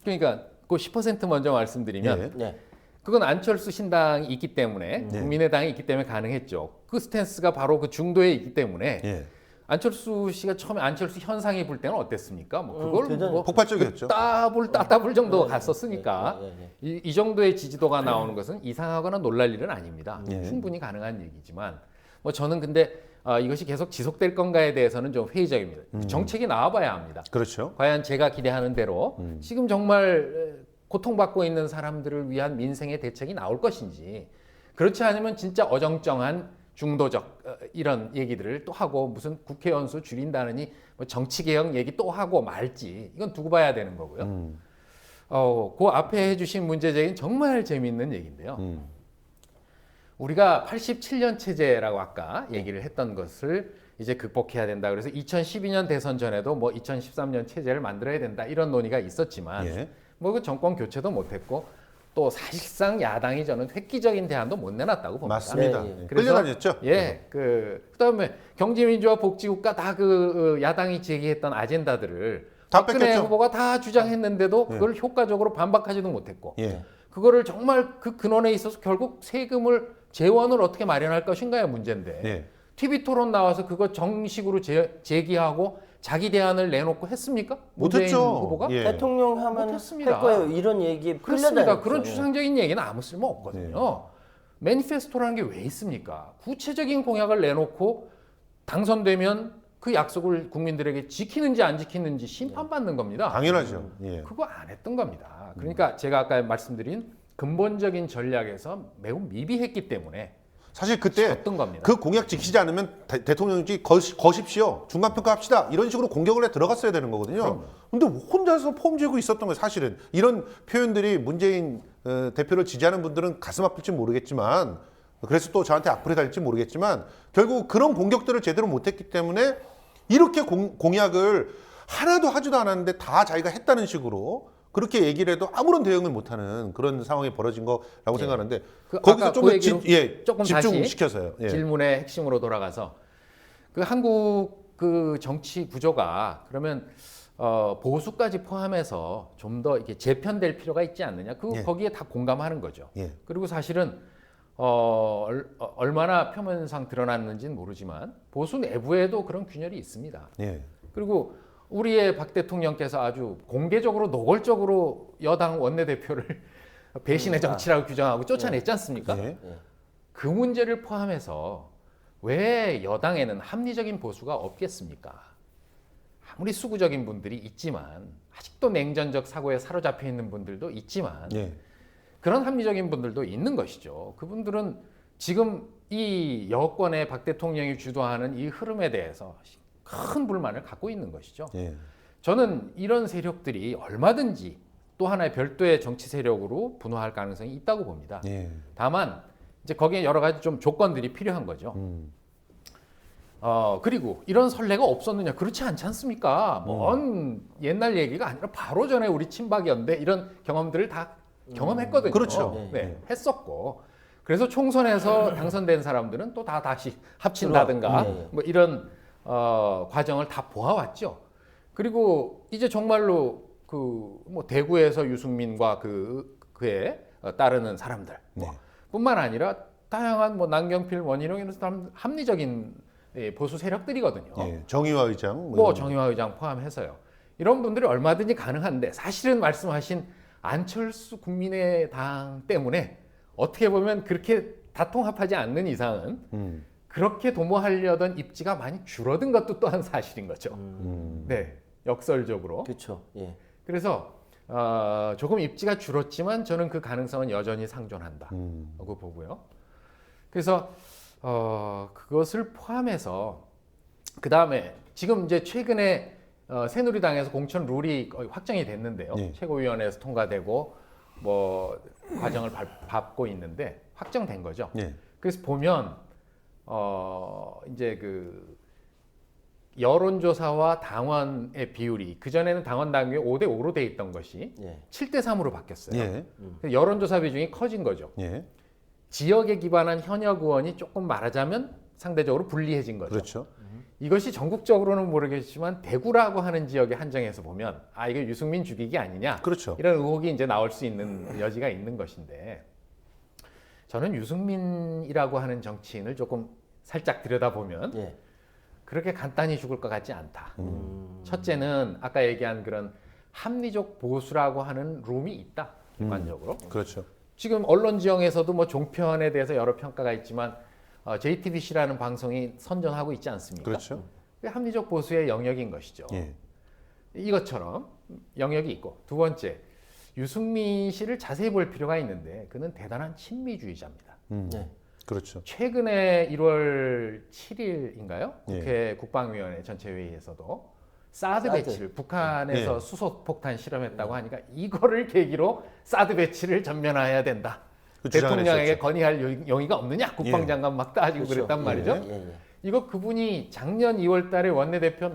그러니까 그 10% 먼저 말씀드리면 네. 그건 안철수 신당이 있기 때문에 국민의당이 있기 때문에 가능했죠. 그 스탠스가 바로 그 중도에 있기 때문에 안철수 씨가 처음에 안철수 현상이 불 때는 어땠습니까? 그걸 폭발적이었죠. 따따블 정도 갔었으니까 이 정도의 지지도가 나오는 것은 이상하거나 놀랄 일은 아닙니다. 충분히 가능한 얘기지만 저는 근데 이것이 계속 지속될 건가에 대해서는 좀 회의적입니다. 정책이 나와봐야 합니다. 그렇죠. 과연 제가 기대하는 대로 지금 정말 고통받고 있는 사람들을 위한 민생의 대책이 나올 것인지 그렇지 않으면 진짜 어정쩡한 중도적 이런 얘기들을 또 하고 무슨 국회의원 수 줄인다느니 정치개혁 얘기 또 하고 말지 이건 두고 봐야 되는 거고요. 그 앞에 해주신 문제제기는 정말 재미있는 얘기인데요. 우리가 87년 체제라고 아까 얘기를 했던 것을 이제 극복해야 된다. 그래서 2012년 대선 전에도 2013년 체제를 만들어야 된다. 이런 논의가 있었지만 뭐 그 정권 교체도 못했고 또 사실상 야당이 저는 획기적인 대안도 못 내놨다고 봅니다. 맞습니다. 예, 예. 끌려다녔죠. 예, 그다음에 경제민주화 복지국가 다 그 야당이 제기했던 아젠다들을 다 박근혜 뺏겼죠. 후보가 다 주장했는데도 그걸 효과적으로 반박하지도 못했고 예. 그거를 정말 그 근원에 있어서 결국 세금을 재원을 어떻게 마련할 것인가의 문제인데 예. TV 토론 나와서 그거 정식으로 제기하고 자기 대안을 내놓고 했습니까? 문재인 못했죠. 후보가? 예. 대통령 하면 못했습니다. 할 거예요. 이런 얘기에 그렇습니다. 끌려다녔죠. 그런 추상적인 얘기는 아무 쓸모 없거든요. 매니페스토라는 게 왜 있습니까? 구체적인 공약을 내놓고 당선되면 그 약속을 국민들에게 지키는지 안 지키는지 심판받는 겁니다. 당연하죠. 예. 그거 안 했던 겁니다. 그러니까 제가 아까 말씀드린 근본적인 전략에서 매우 미비했기 때문에 사실 그때 졌던 겁니다. 그 공약 지키지 않으면 대통령직 거십시오. 중간평가합시다. 이런 식으로 공격을 해 들어갔어야 되는 거거든요. 근데 혼자서 폼 쥐고 있었던 거예요. 사실은. 이런 표현들이 문재인 대표를 지지하는 분들은 가슴 아플지 모르겠지만 그래서 또 저한테 악플이 달릴지 모르겠지만 결국 그런 공격들을 제대로 못했기 때문에 이렇게 공약을 하나도 하지도 않았는데 다 자기가 했다는 식으로 그렇게 얘기를 해도 아무런 대응을 못하는 그런 상황이 벌어진 거라고 생각하는데 거기서 아까 좀 그 더 얘기로 조금 집중시켜서요. 예. 질문의 핵심으로 돌아가서 그 한국 그 정치 구조가 그러면 보수까지 포함해서 좀 더 이렇게 재편될 필요가 있지 않느냐? 예. 거기에 다 공감하는 거죠. 예. 그리고 사실은 얼마나 표면상 드러났는지는 모르지만 보수 내부에도 그런 균열이 있습니다. 예. 그리고 우리의 박 대통령께서 아주 공개적으로 노골적으로 여당 원내대표를 배신의 정치라고 규정하고 쫓아냈지 않습니까? 예. 그 문제를 포함해서 왜 여당에는 합리적인 보수가 없겠습니까? 아무리 수구적인 분들이 있지만 아직도 냉전적 사고에 사로잡혀 있는 분들도 있지만 예. 그런 합리적인 분들도 있는 것이죠. 그분들은 지금 이 여권의 박 대통령이 주도하는 이 흐름에 대해서 큰 불만을 갖고 있는 것이죠. 예. 저는 이런 세력들이 얼마든지 또 하나의 별도의 정치 세력으로 분화할 가능성이 있다고 봅니다. 예. 다만 이제 거기에 여러 가지 좀 조건들이 필요한 거죠. 그리고 이런 선례가 없었느냐? 그렇지 않지 않습니까? 먼 옛날 얘기가 아니라 바로 전에 우리 친박연대 이런 경험들을 다 경험했거든요. 그렇죠. 네, 했었고. 그래서 총선에서 당선된 사람들은 또 다시 합친다든가 뭐 이런 과정을 다 보아왔죠. 그리고 이제 정말로 그 뭐 대구에서 유승민과 그에 따르는 사람들 뿐만 아니라 다양한 뭐 남경필, 원희룡 이런 사람 합리적인 보수 세력들이거든요. 예. 정의화 의장 뭐 정의화 의장 포함해서요. 이런 분들이 얼마든지 가능한데 사실은 말씀하신 안철수 국민의당 때문에 어떻게 보면 그렇게 다통합하지 않는 이상은 그렇게 도모하려던 입지가 많이 줄어든 것도 또한 사실인 거죠. 네, 역설적으로. 그렇죠. 예. 그래서 조금 입지가 줄었지만 저는 그 가능성은 여전히 상존한다고 보고요. 그래서 그것을 포함해서 그 다음에 지금 이제 최근에 새누리당에서 공천 룰이 거의 확정이 됐는데요. 네. 최고위원회에서 통과되고 뭐 과정을 밟고 있는데 확정된 거죠. 네. 그래서 보면 이제 그 여론조사와 당원의 비율이 그전에는 당원 당규에 5대 5로 돼 있던 것이 7대 3으로 바뀌었어요. 예. 여론조사 비중이 커진 거죠. 예. 지역에 기반한 현역 의원이 조금 말하자면 상대적으로 불리해진 거죠. 그렇죠. 이것이 전국적으로는 모르겠지만 대구라고 하는 지역에 한정해서 보면 이게 유승민 죽이기 아니냐 그렇죠. 이런 의혹이 이제 나올 수 있는 여지가 있는 것인데 저는 유승민이라고 하는 정치인을 조금 살짝 들여다보면 그렇게 간단히 죽을 것 같지 않다. 첫째는 아까 얘기한 그런 합리적 보수라고 하는 룸이 있다. 객관적으로. 그렇죠. 지금 언론 지형에서도 뭐 종편에 대해서 여러 평가가 있지만 JTBC라는 방송이 선전하고 있지 않습니까? 그렇죠. 그게 합리적 보수의 영역인 것이죠. 예. 이것처럼 영역이 있고 두 번째 유승민 씨를 자세히 볼 필요가 있는데 그는 대단한 친미주의자입니다. 그렇죠. 최근에 1월 7일인가요? 예. 국회 국방위원회 전체 회의에서도 사드 배치를 북한에서 예. 수소폭탄 실험했다고 하니까 이거를 계기로 사드 배치를 전면화해야 된다. 그 주장을 대통령에게 했었죠. 건의할 용의가 없느냐? 국방장관 막 따지고 그렇죠. 그랬단 말이죠. 이거 그분이 작년 2월 달에 원내대표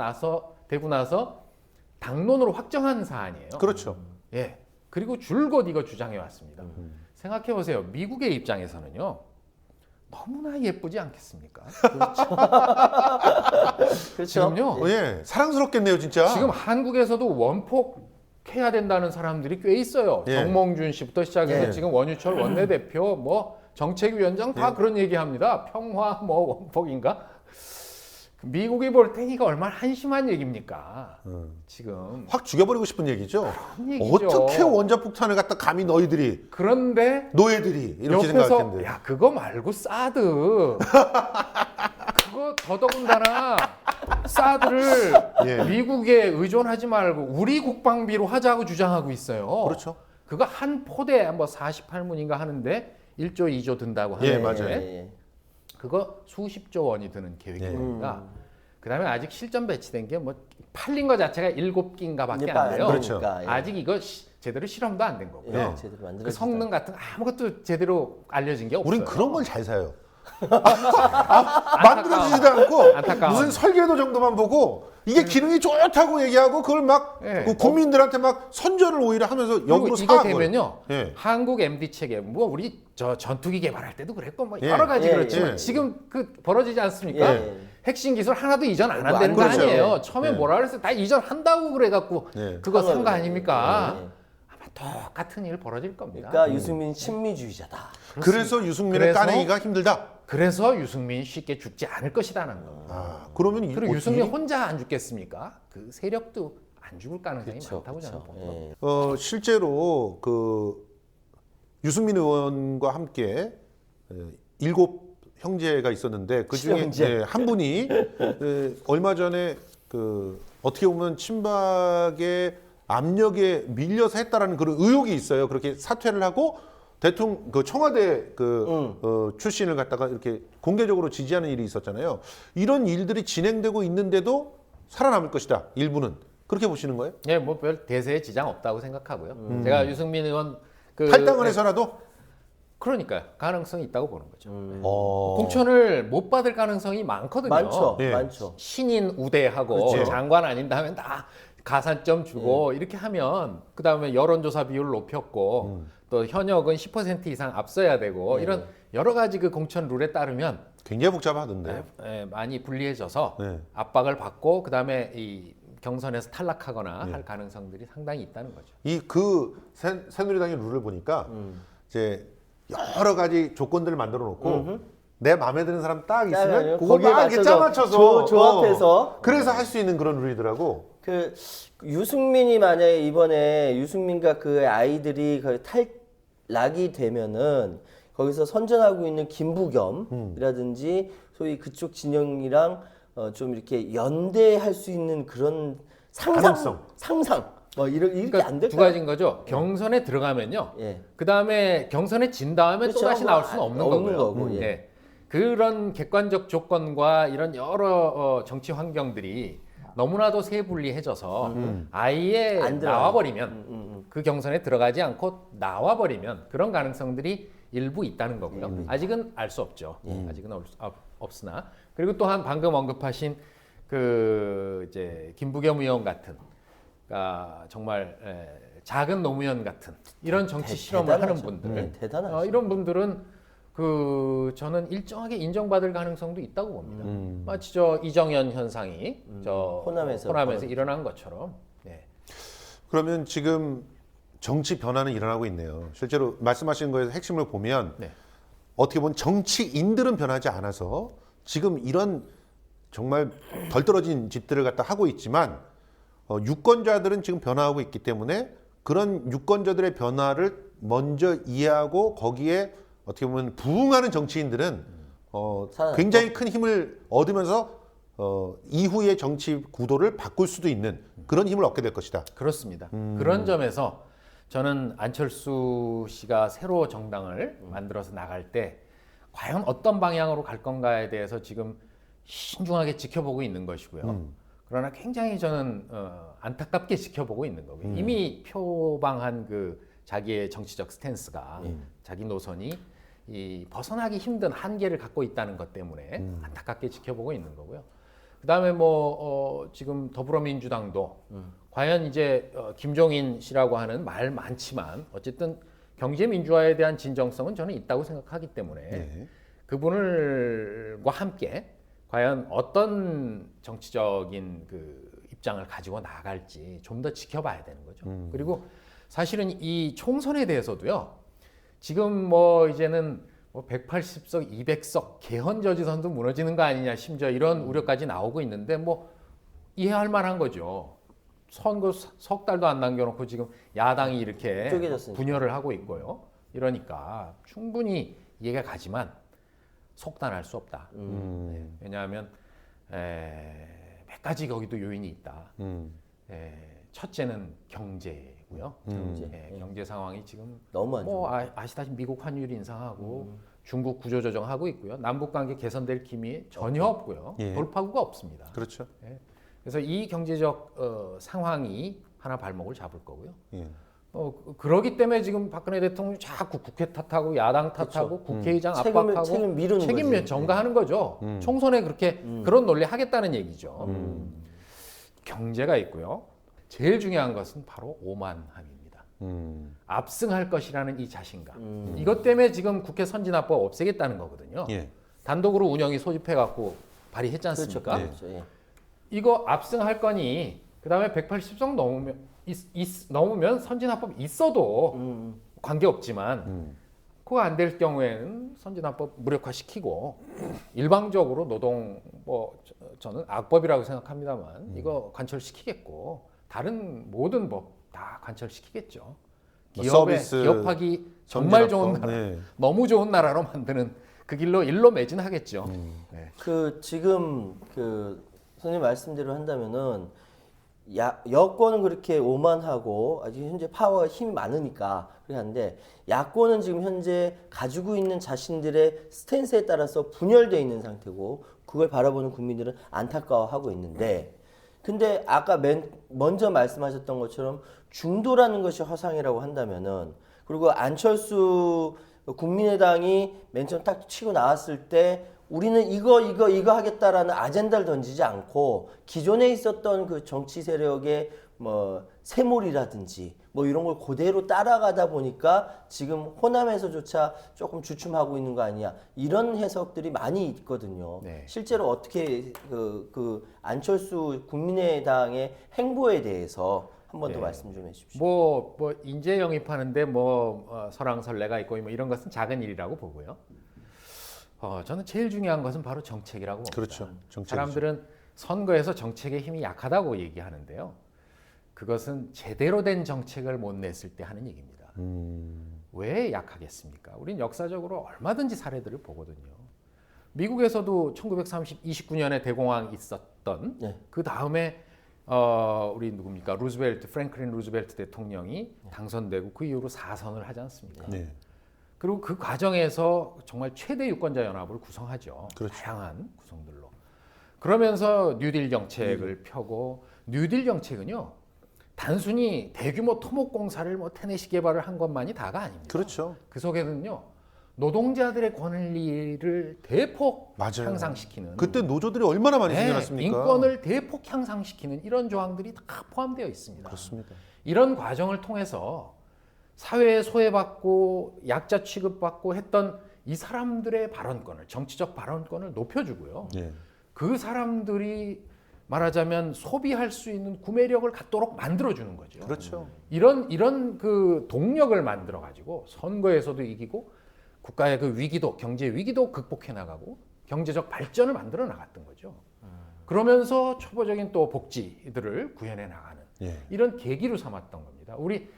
되고 나서 당론으로 확정한 사안이에요. 그렇죠. 예. 그리고 줄곧 이거 주장해 왔습니다. 생각해 보세요. 미국의 입장에서는요. 너무나 예쁘지 않겠습니까? 그렇죠. 지금요. 예, 사랑스럽겠네요, 진짜. 지금 한국에서도 원폭 해야 된다는 사람들이 꽤 있어요. 예. 정몽준 씨부터 시작해서 예. 지금 원유철 원내대표, 뭐 정책위원장 다 그런 얘기합니다. 평화 뭐 원폭인가? 미국이 볼 때 이거 얼마나 한심한 얘기입니까? 지금 확 죽여버리고 싶은 얘기죠. 그런 얘기죠. 어떻게 원자폭탄을 갖다 감히 너희들이 그런데 노예들이 이렇게 생각할 옆에서 텐데. 야 그거 말고 사드 그거 더더군다나 사드를 예. 미국에 의존하지 말고 우리 국방비로 하자고 주장하고 있어요. 그렇죠. 그거 한 포대에 뭐 48문인가 하는데 1조 2조 든다고 예, 하는데 맞아요. 그거 수십조 원이 드는 계획입니다. 그다음에 아직 실전 배치된 게 뭐 팔린 거 자체가 7기인가밖에 안 돼요. 그렇죠. 아직 이거 제대로 실험도 안 된 거고요. 예, 제대로 만들어지지 그 성능 같은 거 아무것도 제대로 알려진 게 없어요. 우린 그런 걸 잘 사요. 만들어지지도 않고 안타까워. 무슨 설계도 정도만 보고 이게 기능이 좋다고 얘기하고 그걸 막 예. 그 국민들한테 막 선전을 오히려 하면서 그리고 역으로 이거 사는 되면요. 예. 한국 MD 체계 뭐 우리 저 전투기 개발할 때도 그랬고 뭐 예. 여러 가지 예, 그렇지만 예. 지금 그 벌어지지 않습니까? 예. 핵심 기술 하나도 이전 안 뭐 한다는 안 거 그렇죠. 아니에요. 처음에 예. 뭐라 그랬어요? 다 이전한다고 그래갖고 예. 그거 산 거 예. 아닙니까? 예. 아마 똑같은 일 벌어질 겁니다. 그러니까 유승민 친미주의자다. 그래서 유승민의 그래서 까내기가 힘들다. 그래서 유승민이 쉽게 죽지 않을 것이라는 겁니다. 아, 그러면 그리고 유승민 혼자 안 죽겠습니까? 그 세력도 안 죽을 가능성이 많다고 저는 봅니다. 예. 실제로 그 유승민 의원과 함께 7 형제가 있었는데 그 중에 형제. 한 분이 얼마 전에 그 어떻게 보면 친박의 압력에 밀려서 했다라는 그런 의혹이 있어요. 그렇게 사퇴를 하고 대통령 그 청와대 출신을 갖다가 이렇게 공개적으로 지지하는 일이 있었잖아요. 이런 일들이 진행되고 있는데도 살아남을 것이다. 일부는 그렇게 보시는 거예요? 예, 뭐 별 대세에 지장 없다고 생각하고요. 제가 유승민 의원 그 탈당을 해서라도 그러니까요. 가능성이 있다고 보는 거죠. 어. 공천을 못 받을 가능성이 많거든요. 많죠. 예. 많죠. 신인 우대하고 그렇죠. 장관 아닌 다음에 다 가산점 주고 이렇게 하면 그 다음에 여론조사 비율 높였고 또 현역은 10% 이상 앞서야 되고 이런 여러 가지 그 공천 룰에 따르면 굉장히 복잡하던데. 많이 불리해져서 네. 압박을 받고 그 다음에 이 경선에서 탈락하거나 할 가능성들이 상당히 있다는 거죠. 이 그 새누리당의 룰을 보니까 이제 여러 가지 조건들을 만들어 놓고 내 마음에 드는 사람 딱 있으면 짜면요. 그거 거기에 막 이렇게 맞춰서 짜맞춰서 조합해서. 그래서 할 수 있는 그런 룰이더라고. 그 유승민이 만약에 이번에 유승민과 그 아이들이 거의 탈락이 되면은 거기서 선전하고 있는 김부겸이라든지 소위 그쪽 진영이랑 좀 이렇게 연대할 수 있는 그런 가능성. 상상 뭐 이렇게 그러니까 안 두 될까요? 가지인 거죠. 경선에 들어가면요. 예. 그 다음에 경선에 진 다음에 그렇죠. 또 다시 나올 수는 없는 없는 거고요. 거고, 예. 예. 그런 객관적 조건과 이런 여러 정치 환경들이 너무나도 세분리해져서 아예 안 들어가요. 나와버리면 그 경선에 들어가지 않고 나와버리면 그런 가능성들이 일부 있다는 거고요. 아직은 알 수 없죠. 아직은 없으나 그리고 또한 방금 언급하신 그 이제 김부겸 의원 같은 정말 작은 노무현 같은 이런 정치 실험을 하는 대단하죠. 분들, 대단하죠. 이런 분들은 그 저는 일정하게 인정받을 가능성도 있다고 봅니다. 마치 저 이정현 현상이 저 호남에서 일어난 것처럼. 네. 그러면 지금 정치 변화는 일어나고 있네요. 실제로 말씀하신 거에서 핵심을 보면 네. 어떻게 보면 정치인들은 변하지 않아서 지금 이런 정말 덜 떨어진 짓들을 갖다 하고 있지만 유권자들은 지금 변화하고 있기 때문에 그런 유권자들의 변화를 먼저 이해하고 거기에 어떻게 보면 부응하는 정치인들은 굉장히 큰 힘을 얻으면서 이후의 정치 구도를 바꿀 수도 있는 그런 힘을 얻게 될 것이다. 그렇습니다. 그런 점에서 저는 안철수 씨가 새로 정당을 만들어서 나갈 때 과연 어떤 방향으로 갈 건가에 대해서 지금 신중하게 지켜보고 있는 것이고요. 그러나 굉장히 저는 안타깝게 지켜보고 있는 거고요. 이미 표방한 그 자기의 정치적 스탠스가 자기 노선이 이 벗어나기 힘든 한계를 갖고 있다는 것 때문에 안타깝게 지켜보고 있는 거고요. 그다음에 뭐 지금 더불어민주당도 과연 이제 김종인 씨라고 하는 말 많지만 어쨌든 경제 민주화에 대한 진정성은 저는 있다고 생각하기 때문에 네. 그분을과 함께 과연 어떤 정치적인 그 입장을 가지고 나갈지 좀 더 지켜봐야 되는 거죠. 그리고 사실은 이 총선에 대해서도요. 지금 뭐 이제는 뭐 180석, 200석 개헌 저지선도 무너지는 거 아니냐 심지어 이런 우려까지 나오고 있는데 뭐 이해할 만한 거죠. 선거 석 달도 안 남겨놓고 지금 야당이 이렇게 쪼개졌으니까. 분열을 하고 있고요. 이러니까 충분히 이해가 가지만 속단할 수 없다. 네. 왜냐하면 몇 가지 거기도 요인이 있다. 첫째는 경제고요. 경제 상황이 지금 너무 안 뭐 아시다시피 미국 환율이 인상하고 중국 구조조정하고 있고요. 남북 관계 개선될 기미 전혀 없고요. 예. 돌파구가 없습니다. 그렇죠. 그래서 이 경제적 상황이 하나 발목을 잡을 거고요. 예. 그러기 때문에 지금 박근혜 대통령이 자꾸 국회 탓하고 야당 탓하고 국회의장 책임을 압박하고 미루는 책임 거지. 전가하는 거죠. 총선에 그렇게 그런 논리 하겠다는 얘기죠. 경제가 있고요. 제일 중요한 것은 바로 오만함입니다. 압승할 것이라는 이 자신감. 이것 때문에 지금 국회 선진화법 없애겠다는 거거든요. 예. 단독으로 운영이 소집해갖고 발의했지 않습니까? 그렇죠. 예. 이거 압승할 거니 그다음에 180석 넘으면 선진화법 있어도 관계없지만 그거 안 될 경우에는 선진화법 무력화시키고 일방적으로 노동 뭐 저는 악법이라고 생각합니다만 이거 관철시키겠고 다른 모든 법 다 관철시키겠죠. 뭐 기업에 서비스, 기업하기 정말 좋은 전진화법, 나라, 네. 너무 좋은 나라로 만드는 그 일로 매진하겠죠. 네. 그 지금 그 선생님 말씀대로 한다면은 여권은 그렇게 오만하고 아직 현재 파워가 힘이 많으니까 그렇게 하는데 야권은 지금 현재 가지고 있는 자신들의 스탠스에 따라서 분열되어 있는 상태고 그걸 바라보는 국민들은 안타까워하고 있는데 근데 아까 먼저 말씀하셨던 것처럼 중도라는 것이 허상이라고 한다면은 그리고 안철수 국민의당이 맨 처음 딱 치고 나왔을 때 우리는 이거 하겠다라는 아젠다를 던지지 않고 기존에 있었던 그 정치 세력의 뭐 세몰이라든지 뭐 이런 걸 그대로 따라가다 보니까 지금 호남에서조차 조금 주춤하고 있는 거 아니야 이런 해석들이 많이 있거든요. 네. 실제로 어떻게 그 안철수 국민의당의 행보에 대해서 한 번 더 말씀 좀 해주십시오. 뭐 인재 영입하는데 설왕설래가 있고 뭐 이런 것은 작은 일이라고 보고요. 저는 제일 중요한 것은 바로 정책이라고 봅니다. 그렇죠. 정책이죠. 사람들은 선거에서 정책의 힘이 약하다고 얘기하는데요. 그것은 제대로 된 정책을 못 냈을 때 하는 얘기입니다. 왜 약하겠습니까? 우린 역사적으로 얼마든지 사례들을 보거든요. 미국에서도 1929년에 대공황이 있었던 네. 그 다음에 우리 누굽니까? 프랭클린 루즈벨트 대통령이 당선되고 그 이후로 4선을 하지 않습니까? 네. 그리고 그 과정에서 정말 최대 유권자 연합을 구성하죠. 그렇죠. 다양한 구성들로. 그러면서 뉴딜 정책을 펴고 뉴딜 정책은요. 단순히 대규모 토목공사를 뭐 테네시 개발을 한 것만이 다가 아닙니다. 그렇죠. 그 속에는요. 노동자들의 권리를 대폭 맞아요. 향상시키는 그때 노조들이 얼마나 많이 네, 생겨났습니까? 인권을 대폭 향상시키는 이런 조항들이 다 포함되어 있습니다. 그렇습니다. 이런 과정을 통해서 사회에 소외받고 약자 취급받고 했던 이 사람들의 발언권을 정치적 발언권을 높여주고요. 예. 그 사람들이 말하자면 소비할 수 있는 구매력을 갖도록 만들어주는 거죠. 그렇죠. 이런 그 동력을 만들어 가지고 선거에서도 이기고 국가의 그 위기도 경제 위기도 극복해 나가고 경제적 발전을 만들어 나갔던 거죠. 그러면서 초보적인 또 복지들을 구현해 나가는 예. 이런 계기로 삼았던 겁니다. 우리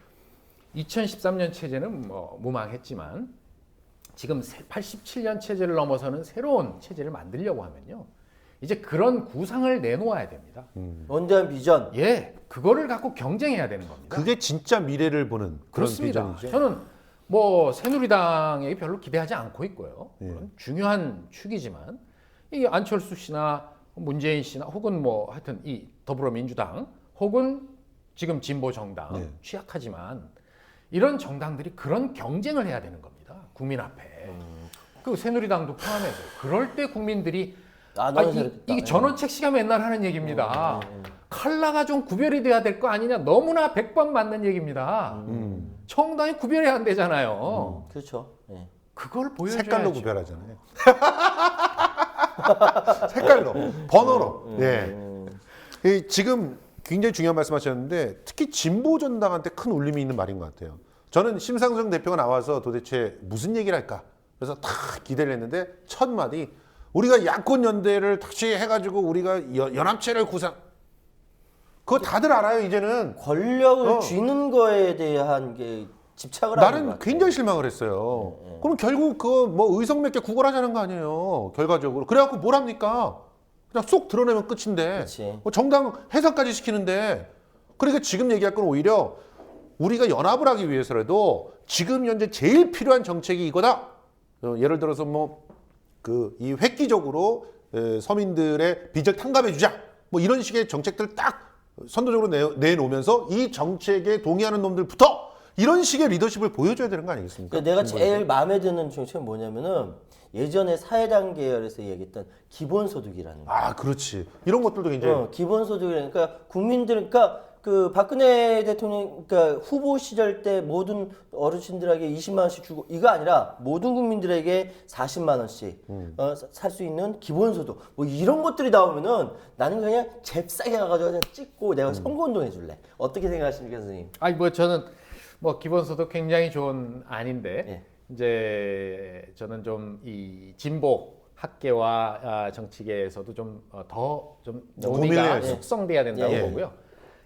2013년 체제는 뭐 무망했지만 지금 87년 체제를 넘어서는 새로운 체제를 만들려고 하면요. 이제 그런 구상을 내놓아야 됩니다. 원대한 비전. 예, 그거를 갖고 경쟁해야 되는 겁니다. 그게 진짜 미래를 보는 그런 그렇습니다. 비전이죠. 저는 뭐 새누리당에 별로 기대하지 않고 있고요. 예. 물론 중요한 축이지만 이 안철수 씨나 문재인 씨나 혹은 뭐 하여튼 이 더불어민주당 혹은 지금 진보 정당 네. 취약하지만 이런 정당들이 그런 경쟁을 해야 되는 겁니다. 국민 앞에. 그 새누리당도 포함해서. 그럴 때 국민들이 너는 잘했다. 이게 전원책 씨가 맨날 하는 얘기입니다. 칼라가 좀 구별이 돼야 될 거 아니냐. 너무나 100번 맞는 얘기입니다. 정당이 구별이 안 되잖아요. 그렇죠. 예. 그걸 보여줘야죠. 색깔로 구별하잖아요. 색깔로, 번호로. 예. 지금 굉장히 중요한 말씀하셨는데 특히 진보 전당한테 큰 울림이 있는 말인 것 같아요. 저는 심상정 대표가 나와서 도대체 무슨 얘기를 할까? 그래서 다 기대를 했는데 첫 마디 우리가 야권 연대를 다시 해가지고 우리가 연합체를 구상. 그거 다들 알아요 이제는. 권력을 쥐는 거에 대한 게 집착을 하는 것 나는 같아요. 굉장히 실망을 했어요. 그럼 결국 그 뭐 의석 몇 개 구걸하자는 거 아니에요. 결과적으로. 그래갖고 뭘 합니까? 그냥 쏙 드러내면 끝인데. 그치. 뭐 정당 해산까지 시키는데. 그러니까 지금 얘기할 건 오히려 우리가 연합을 하기 위해서라도 지금 현재 제일 필요한 정책이 이거다. 예를 들어서 뭐 그 이 획기적으로 서민들의 빚을 탕감해 주자. 뭐 이런 식의 정책들 딱 선도적으로 내놓으면서 이 정책에 동의하는 놈들부터 이런 식의 리더십을 보여줘야 되는 거 아니겠습니까? 그러니까 내가 제일 마음에 드는 정책은 뭐냐면은 예전에 사회당 계열에서 얘기했던 기본소득이라는 거. 아, 그렇지. 이런 것들도 굉장히 기본소득이라니까 국민들, 그러니까 그 박근혜 대통령, 그러니까 후보 시절 때 모든 어르신들에게 20만 원씩 주고 이거 아니라 모든 국민들에게 40만 원씩 살 수 있는 기본소득 뭐 이런 것들이 나오면은 나는 그냥 잽싸게 가가지고 그냥 찍고 내가 선거운동 해줄래. 어떻게 생각하십니까, 선생님? 아니 뭐 저는 뭐 기본소득 굉장히 좋은 안인데 이제 저는 좀 이 진보 학계와 정치계에서도 좀 더 좀 논의가 고민해야죠. 숙성돼야 된다고 보고요.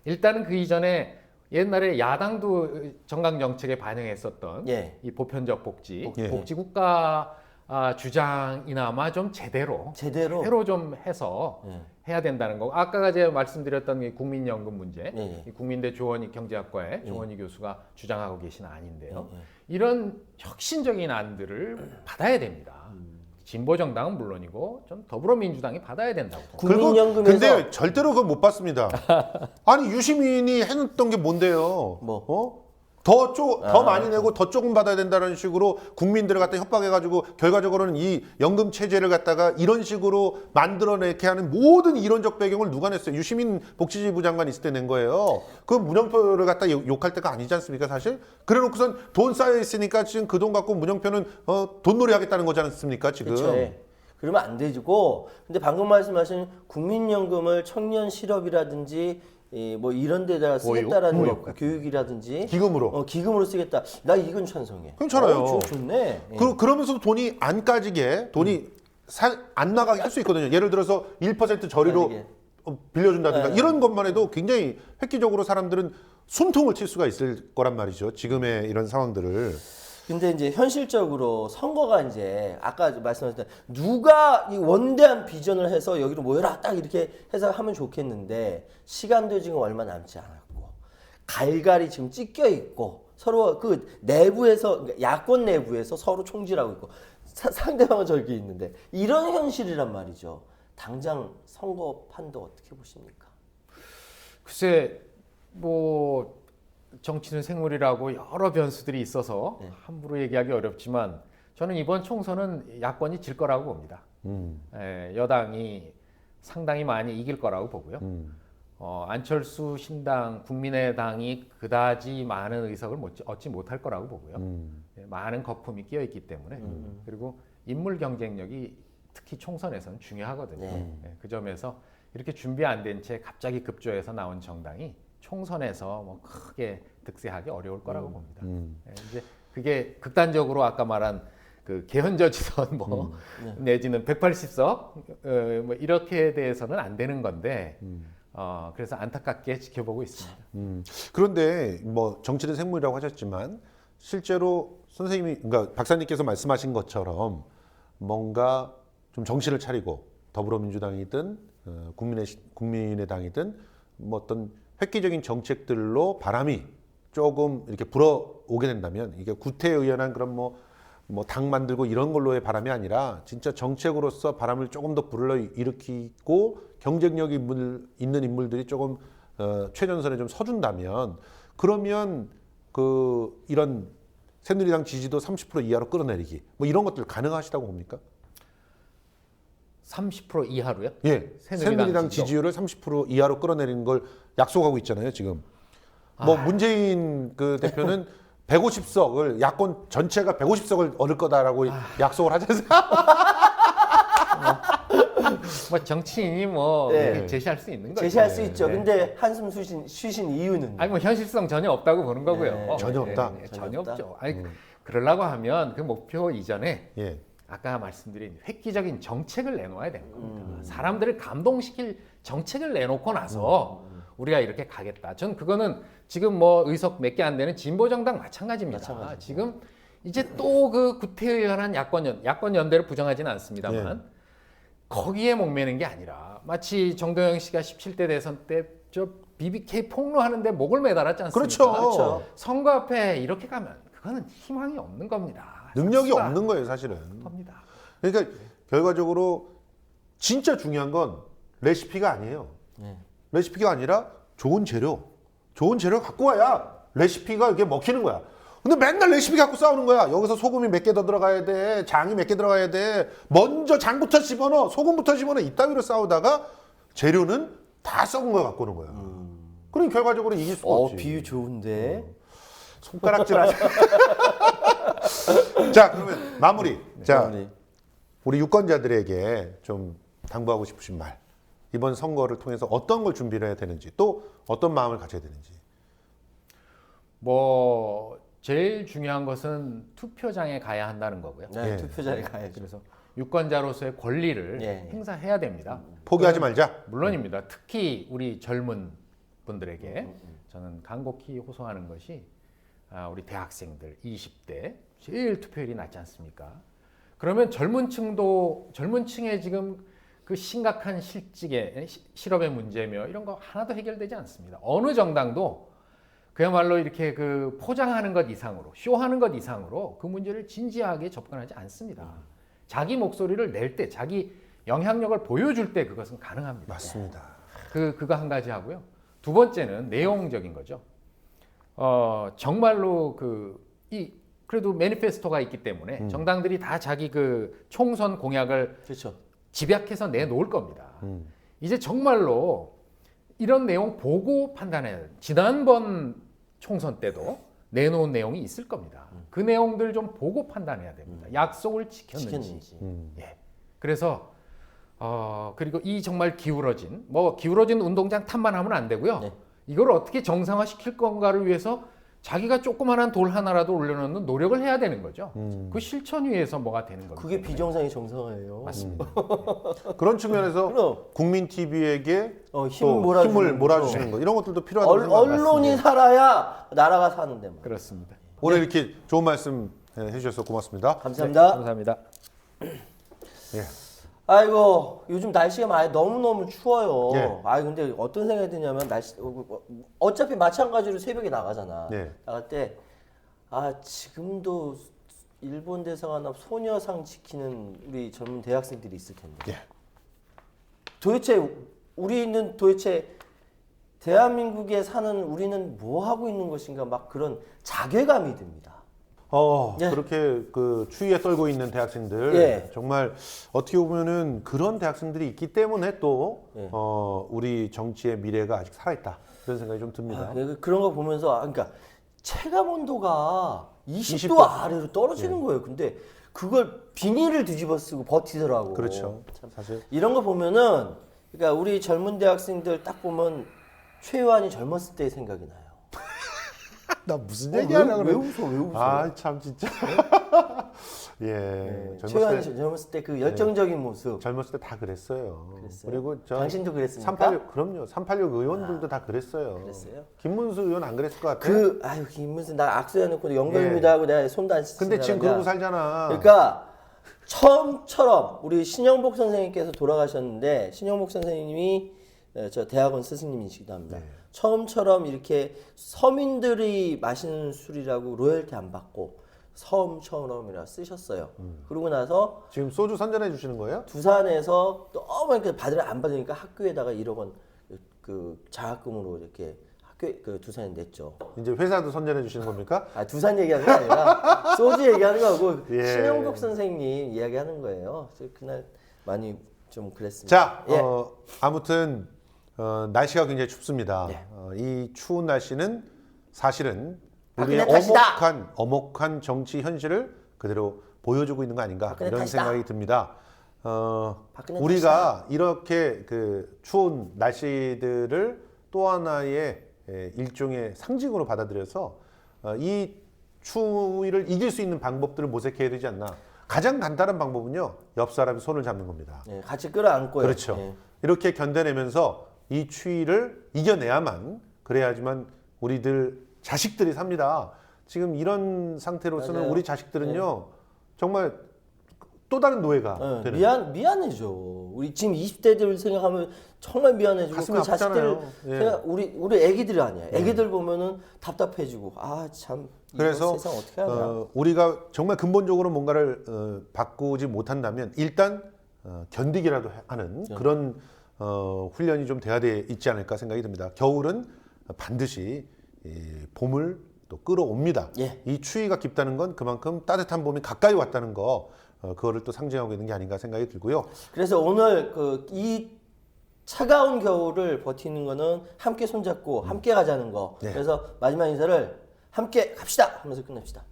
일단은 그 이전에 옛날에 야당도 정강 정책에 반영했었던 이 보편적 복지, 복지 국가 주장이나마 좀 제대로 좀 해서 해야 된다는 거. 아까 제가 말씀드렸던 이 국민연금 문제, 이 국민대 조원희 경제학과의 조원희 교수가 주장하고 계신 안인데요. 이런 혁신적인 안들을 받아야 됩니다. 진보 정당은 물론이고 좀 더불어민주당이 받아야 된다고. 국민연금에서 근데 절대로 그거 못 받습니다. 아니 유시민이 해놨던 게 뭔데요? 뭐? 더 많이 내고 더 조금 받아야 된다는 식으로 국민들을 갖다 협박해가지고 결과적으로는 이 연금 체제를 갖다가 이런 식으로 만들어내게 하는 모든 이론적 배경을 누가 냈어요? 유시민 복지부 장관 있을 때 낸 거예요. 그 문영표를 갖다 욕할 때가 아니지 않습니까, 사실? 그래놓고선 돈 쌓여 있으니까 지금 그 돈 갖고 문영표는 돈놀이 하겠다는 거지 않습니까, 지금? 그렇죠. 그러면 안 되고, 근데 방금 말씀하신 국민연금을 청년 실업이라든지 뭐 이런 데다가 쓰겠다라는 거, 교육이라든지 기금으로. 기금으로 쓰겠다. 나 이건 찬성해. 괜찮아요. 좋네. 그러면서 돈이 안 까지게 돈이 안 나가게 할 수 있거든요. 예를 들어서 1% 저리로 빌려준다든가 이런 것만 해도 굉장히 획기적으로 사람들은 숨통을 칠 수가 있을 거란 말이죠. 지금의 이런 상황들을. 근데 이제 현실적으로 선거가 이제 아까 말씀하셨던 누가 이 원대한 비전을 해서 여기로 모여라 딱 이렇게 해서 하면 좋겠는데 시간도 지금 얼마 남지 않았고 갈갈이 지금 찢겨 있고 서로 그 내부에서 그러니까 야권 내부에서 서로 총질하고 있고 상대방은 저기 있는데 이런 현실이란 말이죠. 당장 선거판도 어떻게 보십니까? 글쎄 뭐 정치는 생물이라고 여러 변수들이 있어서 함부로 얘기하기 어렵지만 저는 이번 총선은 야권이 질 거라고 봅니다. 여당이 상당히 많이 이길 거라고 보고요. 안철수 신당, 국민의당이 그다지 많은 의석을 얻지 못할 거라고 보고요. 많은 거품이 끼어 있기 때문에 그리고 인물 경쟁력이 특히 총선에서는 중요하거든요. 그 점에서 이렇게 준비 안 된 채 갑자기 급조해서 나온 정당이 총선에서 뭐 크게 득세하기 어려울 거라고 봅니다. 이제 그게 극단적으로 아까 말한 그 개헌저지선 뭐 내지는 180석 뭐 이렇게 대해서는 안 되는 건데 그래서 안타깝게 지켜보고 있습니다. 그런데 뭐 정치는 생물이라고 하셨지만 실제로 선생님이 그러니까 박사님께서 말씀하신 것처럼 뭔가 좀 정신을 차리고 더불어민주당이든 국민의당이든 뭐 어떤 획기적인 정책들로 바람이 조금 이렇게 불어오게 된다면 이게 구태의연한 그런 뭐 당 만들고 이런 걸로의 바람이 아니라 진짜 정책으로서 바람을 조금 더 불러일으키고 경쟁력이 있는 인물들이 조금 최전선에 좀 서준다면 그러면 그 이런 새누리당 지지도 30% 이하로 끌어내리기 뭐 이런 것들 가능하시다고 봅니까? 30% 이하로요? 예, 새누리당 지지율을 30% 이하로 끌어내리는 걸 약속하고 있잖아요, 지금. 뭐 문재인 그 대표는 150석을 야권 전체가 150석을 얻을 거다라고 약속을 하지 않습니까? 뭐 정치인이 뭐 네. 이렇게 제시할 수 있는 거죠. 제시할 수 있죠. 네. 근데 한숨 쉬신 이유는 아니 뭐 현실성 전혀 없다고 보는 거고요. 네, 전혀 없다? 전혀 없다? 없죠. 아니 그러려고 하면 그 목표 이전에 예. 아까 말씀드린 획기적인 정책을 내놓아야 되는 겁니다. 사람들을 감동시킬 정책을 내놓고 나서 우리가 이렇게 가겠다. 전 그거는 지금 뭐 의석 몇 개 안 되는 진보 정당 마찬가지입니다. 지금 이제 또 그 구태의연한 야권 연대를 부정하지는 않습니다만 거기에 목매는 게 아니라 마치 정동영 씨가 17대 대선 때 저 BBK 폭로하는데 목을 매달았지 않습니까? 그렇죠. 선거 앞에 이렇게 가면 그거는 희망이 없는 겁니다. 능력이 삭수가 없는 거예요, 사실은. 겁니다. 그러니까 결과적으로 진짜 중요한 건 레시피가 아니에요. 레시피가 아니라 좋은 재료 갖고 와야 레시피가 이렇게 먹히는 거야. 근데 맨날 레시피 갖고 싸우는 거야. 여기서 소금이 몇 개 더 들어가야 돼. 장이 몇 개 들어가야 돼. 먼저 장부터 집어넣어. 소금부터 집어넣어. 이따위로 싸우다가 재료는 다 썩은 거 갖고 오는 거야. 그럼 결과적으로 이길 수가 없지. 비유 좋은데. 손가락질 하자. 자, 그러면 마무리. 자, 마무리. 우리 유권자들에게 좀 당부하고 싶으신 말. 이번 선거를 통해서 어떤 걸 준비를 해야 되는지, 또 어떤 마음을 가져야 되는지. 뭐 제일 중요한 것은 투표장에 가야 한다는 거고요. 네, 예. 투표자에 가야죠. 그래서 유권자로서의 권리를 예. 행사해야 됩니다. 포기하지 말자. 물론입니다. 특히 우리 젊은 분들에게 저는 간곡히 호소하는 것이 우리 대학생들 20대 제일 투표율이 낮지 않습니까? 그러면 젊은 층에 지금 그 심각한 실업의 문제며 이런 거 하나도 해결되지 않습니다. 어느 정당도 그야말로 이렇게 그 포장하는 것 이상으로 쇼하는 것 이상으로 그 문제를 진지하게 접근하지 않습니다. 자기 목소리를 낼 때, 자기 영향력을 보여줄 때 그것은 가능합니다. 맞습니다. 그거 한 가지 하고요. 두 번째는 내용적인 거죠. 정말로 그래도 매니페스토가 있기 때문에 정당들이 다 자기 그 총선 공약을 그렇죠. 집약해서 내놓을 겁니다. 이제 정말로 이런 내용 보고 판단해야 돼요. 지난번 총선 때도 내놓은 내용이 있을 겁니다. 그 내용들 좀 보고 판단해야 됩니다. 약속을 지켰는지. 예. 그래서 그리고 이 정말 기울어진 운동장 탓만 하면 안 되고요. 네. 이걸 어떻게 정상화시킬 건가를 위해서 자기가 조그마한 돌 하나라도 올려놓는 노력을 해야 되는 거죠. 그 실천 위에서 뭐가 되는 겁니다. 그게 비정상이 정상화예요. 맞습니다. 그런 측면에서 그럼. 국민 TV에게 힘을 몰아주시는 거 이런 것들도 필요하다고 생각합니다. 언론이 살아야 나라가 사는데. 그렇습니다. 오늘 이렇게 좋은 말씀 해주셔서 고맙습니다. 감사합니다. 감사합니다. 예. 아이고 요즘 날씨가 많이 너무너무 추워요. 예. 근데 어떤 생각이 드냐면 날씨 어차피 마찬가지로 새벽에 나가잖아. 예. 나갈 때 지금도 일본 대사관 앞 소녀상 지키는 우리 젊은 대학생들이 있을 텐데. 예. 우리는 도대체 대한민국에 사는 우리는 뭐 하고 있는 것인가 막 그런 자괴감이 듭니다. 예. 그렇게 그 추위에 떨고 있는 대학생들 예. 정말 어떻게 보면은 그런 대학생들이 있기 때문에 또 예. 우리 정치의 미래가 아직 살아있다 이런 생각이 좀 듭니다. 그런 거 보면서 그러니까 체감 온도가 20도 20도. 아래로 떨어지는 거예요. 근데 그걸 비닐을 뒤집어 쓰고 버티더라고. 그렇죠. 참. 사실 이런 거 보면은 그러니까 우리 젊은 대학생들 딱 보면 최유한이 젊었을 때의 생각이 나요. 나 무슨 왜 웃어? 참 진짜. 예. 최유한이 젊었을 때 그 열정적인 모습. 젊었을 때 다 그랬어요. 그랬어요? 그리고 당신도 그랬습니까? 386 그럼요. 386 의원들도 다 그랬어요. 그랬어요? 김문수 의원 안 그랬을 것 같아요. 김문수 나 악수해놓고 연결입니다 하고 내가 손도 안 씻는 근데 지금 사람이야. 그러고 살잖아. 그러니까 처음처럼 우리 신영복 선생님께서 돌아가셨는데 신영복 선생님이 저 대학원 스승님이시기도 합니다. 네. 처음처럼 이렇게 서민들이 마시는 술이라고 로열티 안 받고 처음이라 쓰셨어요. 그러고 나서 지금 소주 선전해 주시는 거예요? 두산에서 너무 이렇게 안 받으니까 학교에다가 1억 원 그 장학금으로 이렇게 그 두산에 냈죠. 이제 회사도 선전해 주시는 겁니까? 두산 얘기하는 게 아니라 소주 얘기하는 거고 예. 신영복 선생님 이야기하는 거예요. 그래서 그날 많이 좀 그랬습니다. 자, 예. 아무튼 날씨가 굉장히 춥습니다. 예. 이 추운 날씨는 사실은 우리의 박근혜 탓이다. 엄혹한 정치 현실을 그대로 보여주고 있는 거 아닌가 박근혜 이런 탓이다. 생각이 듭니다. 박근혜 우리가 이렇게 그 추운 날씨들을 또 하나의 일종의 상징으로 받아들여서 이 추위를 이길 수 있는 방법들을 모색해야 되지 않나. 가장 간단한 방법은요, 옆 사람이 손을 잡는 겁니다. 예, 같이 끌어안고요. 그렇죠. 예. 이렇게 견뎌내면서 이 추위를 이겨내야만, 그래야지만 우리들 자식들이 삽니다. 지금 이런 상태로서는 맞아요. 우리 자식들은요, 정말 또 다른 노예가 예, 되는. 미안해져. 우리 지금 20대들 생각하면 정말 미안해지고 가슴이 그 자식들 아프잖아요. 예. 생각 우리 애기들이 아니야. 애기들 보면은 답답해지고 아 참. 그래서 세상 어떻게 하냐. 우리가 정말 근본적으로 뭔가를 바꾸지 못한다면 일단 견디기라도 하는 그런 훈련이 좀 돼야 있지 않을까 생각이 듭니다. 겨울은 반드시 봄을 또 끌어옵니다. 예. 이 추위가 깊다는 건 그만큼 따뜻한 봄이 가까이 왔다는 거, 그거를 또 상징하고 있는 게 아닌가 생각이 들고요. 그래서 오늘 이 차가운 겨울을 버티는 거는 함께 손잡고 함께 가자는 거. 네. 그래서 마지막 인사를 함께 갑시다 하면서 끝냅시다.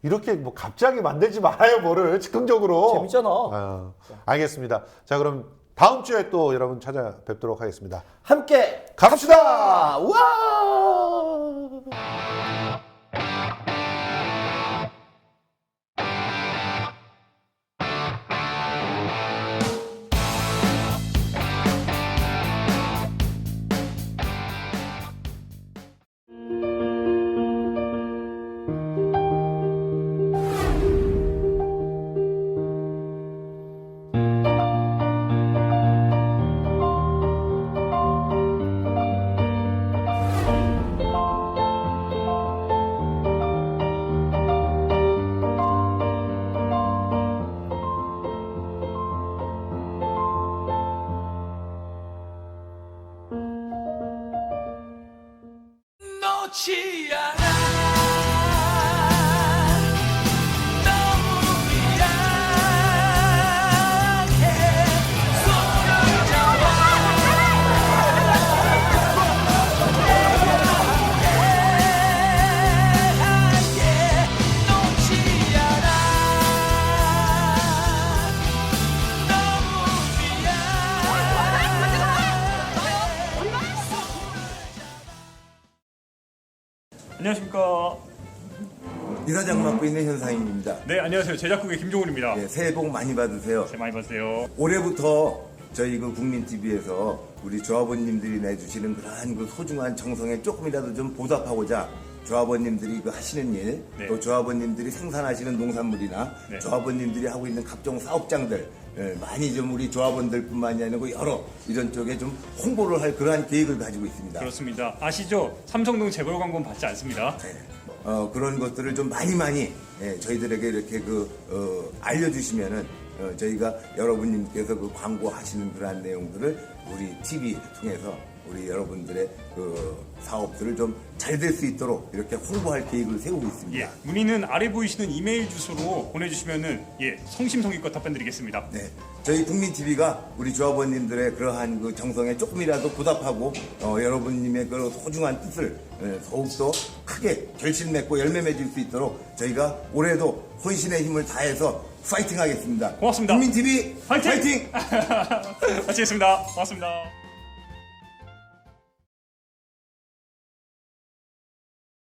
이렇게 뭐 갑자기 만들지 말아요, 뭐를 즉흥적으로. 재밌잖아. 알겠습니다. 자, 그럼 다음 주에 또 여러분 찾아뵙도록 하겠습니다. 함께 갑시다. 와! 놓지 않아 너무 미안해 손을 잡아 놓지 않아 너무 안녕하십니까. 이사장 맡고 있는 현상입니다. 네, 안녕하세요. 제작국의 김종훈입니다. 예, 새해 복 많이 받으세요. 새해 많이 받으세요. 올해부터 저희 그 국민TV에서 우리 조합원님들이 내주시는 그러한 그 소중한 정성에 조금이라도 좀 보답하고자 조합원님들이 그 하시는 일, 네. 또 조합원님들이 생산하시는 농산물이나 네. 조합원님들이 하고 있는 각종 사업장들 많이 좀 우리 조합원들뿐만이 아니고 여러 이런 쪽에 좀 홍보를 할 그러한 계획을 가지고 있습니다. 그렇습니다. 아시죠? 삼성동 재벌 광고는 받지 않습니다. 네. 그런 것들을 좀 많이 저희들에게 이렇게 알려주시면은 저희가 여러분님께서 그 광고하시는 그러한 내용들을 우리 TV 통해서 우리 여러분들의 그 사업들을 좀 잘 될 수 있도록 이렇게 홍보할 계획을 세우고 있습니다. 예, 문의는 아래 보이시는 이메일 주소로 보내주시면은 성심성의껏 답변드리겠습니다. 네, 저희 국민TV가 우리 조합원님들의 그러한 그 정성에 조금이라도 보답하고 여러분님의 그 소중한 뜻을 더욱더 크게 결실 맺고 열매 맺을 수 있도록 저희가 올해도 혼신의 힘을 다해서 파이팅 하겠습니다. 고맙습니다. 국민TV 파이팅! 파이팅! 마치겠습니다. 고맙습니다.